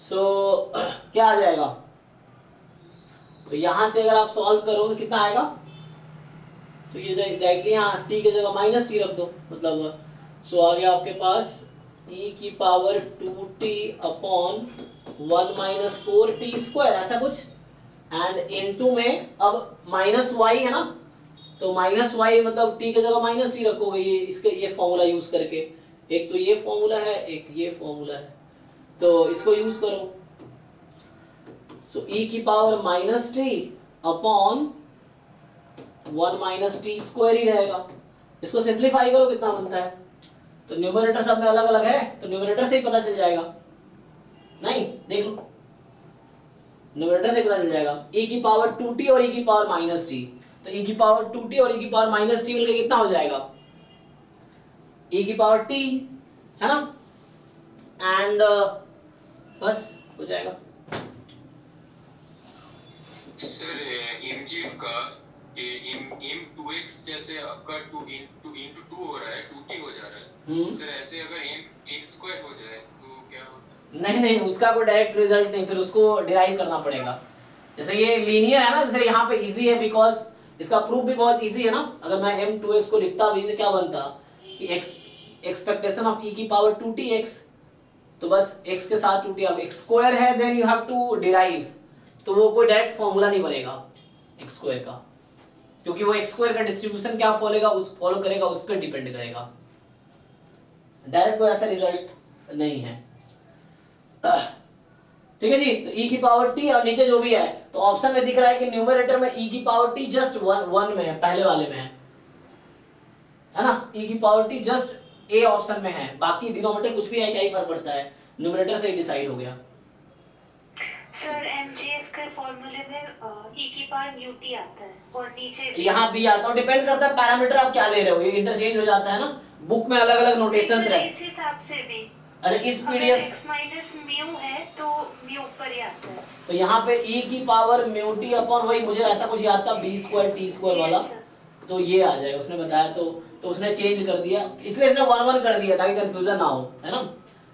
सो क्या आ जाएगा, तो यहां से अगर आप सॉल्व करो तो कितना आएगा, तो ये डायरेक्टली यहाँ t की जगह माइनस टी रख दो, मतलब सो आ गया आपके पास e की power 2t upon 1 minus 4t square, ऐसा कुछ, एंड इनटू में अब माइनस y है ना, तो माइनस y मतलब t की जगह माइनस t रखोगे, ये इसके ये फॉर्मूला यूज करके, एक तो ये फॉर्मूला है, एक ये फॉर्मूला है, तो इसको यूज करो, सो e की power minus t upon 1 minus t square ही रहेगा। इसको सिंप्लीफाई करो कितना बनता है, तो न्यूमरेटर सब में अलग अलग है, तो न्यूमरेटर से ही पता चल जाएगा, नहीं देख लो, न्यूमरेटर से पता चल जाएगा, e की पावर 2t और e की पावर माइनस टी, तो e की पावर 2t और e की पावर माइनस टी मिलकर कितना हो जाएगा, e की पावर t है ना, एंड बस हो जाएगा। सर mgf का m 2x जैसे आपका 2 into 2 हो रहा है, 2t हो जा रहा है सर, ऐसे अगर m x स्क्वायर हो जाए तो क्या होता है? नहीं उसका कोई डायरेक्ट रिजल्ट नहीं, फिर उसको डिराइव करना पड़ेगा। जैसे ये लीनियर है ना, जैसे यहाँ पे इजी है बिकॉज इसका प्रूफ भी बहुत इजी है ना, अगर मैं m 2x को लिखता भी तो क्या बनता कि एक्सपेक्टेशन ऑफ e की पावर 2tx, तो बस x के साथ 2t, अब x स्क्वायर है then you have to derive, तो वो कोई डायरेक्ट फॉर्मूला नहीं बनेगा x स्क्वायर का, क्योंकि वो x स्क्वायर का डिस्ट्रीब्यूशन क्या फॉलो करेगा उस पर डिपेंड करेगा, डायरेक्ट कोई ऐसा रिजल्ट नहीं है। ठीक है जी, तो e की पावर t और नीचे जो भी है, तो ऑप्शन में दिख रहा है कि न्यूमरेटर में e की पावर t जस्ट 1 में है, पहले वाले में है ना, e की power t just a option में है, बाकी डिनोमिनेटर कुछ भी है क्या ही फर्क पड़ता है, न्यूमरेटर से ही डिसाइड हो गया। सर mgf के फॉर्मूले में e की पावर न्यूटी आता है और नीचे यहाँ भी आता है, डिपेंड करता है पैरामीटर आप क्या ले रहे हो, ये इंटरचेंज हो जाता है ना, बुक में अलग अलग नोटेशंस रहते हैं। इस हिसाब से भी अच्छा इस अगर पीडीएफ x माइनस म्यू है तो म्यू ऊपर ही आता है, तो यहाँ पे e की पावर म्यू टी अपॉन वही मुझे ऐसा कुछ याद था b स्क्वायर t स्क्वायर वाला, Yes, sir. तो ये आ जाएगा, उसने बताया तो उसने चेंज कर दिया, इसलिए इसने 1 1 कर दिया ताकि कंफ्यूजन ना हो, है ना।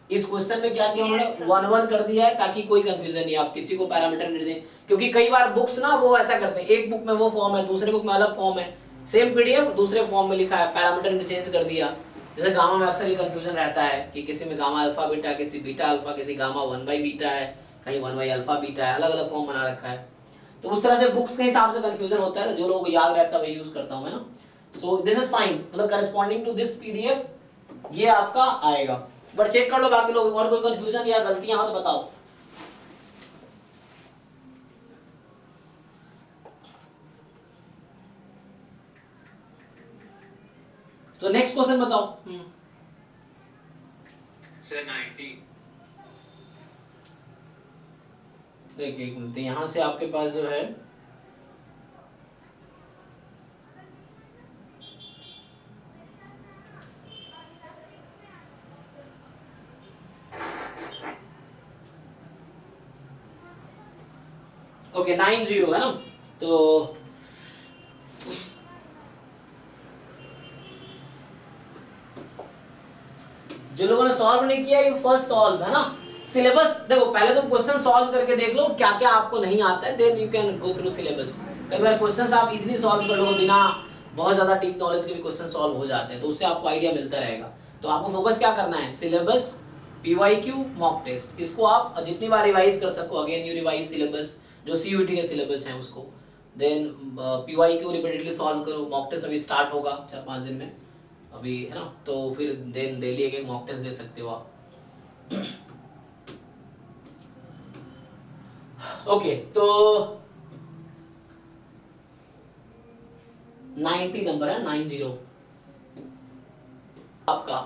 इस क्वेश्चन में क्या किया उन्होंने, 1 1 कर दिया है ताकि कोई कंफ्यूजन नहीं, आप किसी को पैरामीटर नहीं दें, क्योंकि कई बार बुक्स ना वो ऐसा करते हैं, एक बुक में वो फॉर्म है, दूसरे बुक में अलग फॉर्म है, सेम पीडीएफ दूसरे फॉर्म में लिखा है, पैरामीटर इंटरचेंज कर दिया। जैसे गामा में अक्सर ये कंफ्यूजन रहता है कि किसी में गामा अल्फा बीटा, किसी बीटा अल्फा, किसी गामा 1 बीटा है, कहीं 1 अल्फा बीटा है, अलग अलग फॉर्म बना रखा है, तो उस तरह से बुक्स के हिसाब से कंफ्यूजन होता है, जो लोगों को याद रहता है वही यूज करता हूं मैं ना। सो दिस इज फाइन, मतलब करस्पॉन्डिंग टू दिस पीडीएफ ये आपका आएगा, बट चेक कर लो बाकी लोग और कोई कंफ्यूजन या गलतियां हो तो बताओ। तो नेक्स्ट क्वेश्चन बताओ। सर 90 देखिए एक मिनट, यहां से आपके पास जो है ओके 90 है ना, तो जो लोगों ने सॉल्व नहीं किया यू फर्स्ट सॉल्व, है ना। सिलेबस देखो, पहले तुम क्वेश्चन सॉल्व करके देख लो क्या क्या आपको नहीं आता है, then you can go through syllabus. कई बार क्वेश्चंस आप इजीली सॉल्व कर लोगे, बिना बहुत ज्यादा डीप नॉलेज के भी क्वेश्चन सॉल्व हो जाते हैं, तो उससे आपको आइडिया मिलता रहेगा। तो आपको फोकस क्या करना है, सिलेबस, पीवाईक्यू, मॉक टेस्ट, इसको आप जितनी बार रिवाइज कर सको, अगेन यू रिवाइज सिलेबस, जो सीयूईटी के सिलेबस हैं उसको, देन पीवाईक्यू रिपीटेडली सॉल्व करो, मॉक टेस्ट अभी स्टार्ट होगा 4-5 दिन में अभी, है ना, तो फिर देन डेली एक मॉक टेस्ट दे सकते हो आप। ओके तो 90 नंबर है, 90 आपका,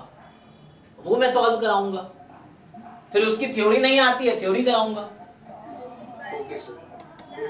वो मैं सॉल्व कराऊंगा, फिर उसकी थ्योरी नहीं आती है, थ्योरी कराऊंगा। Okay sir.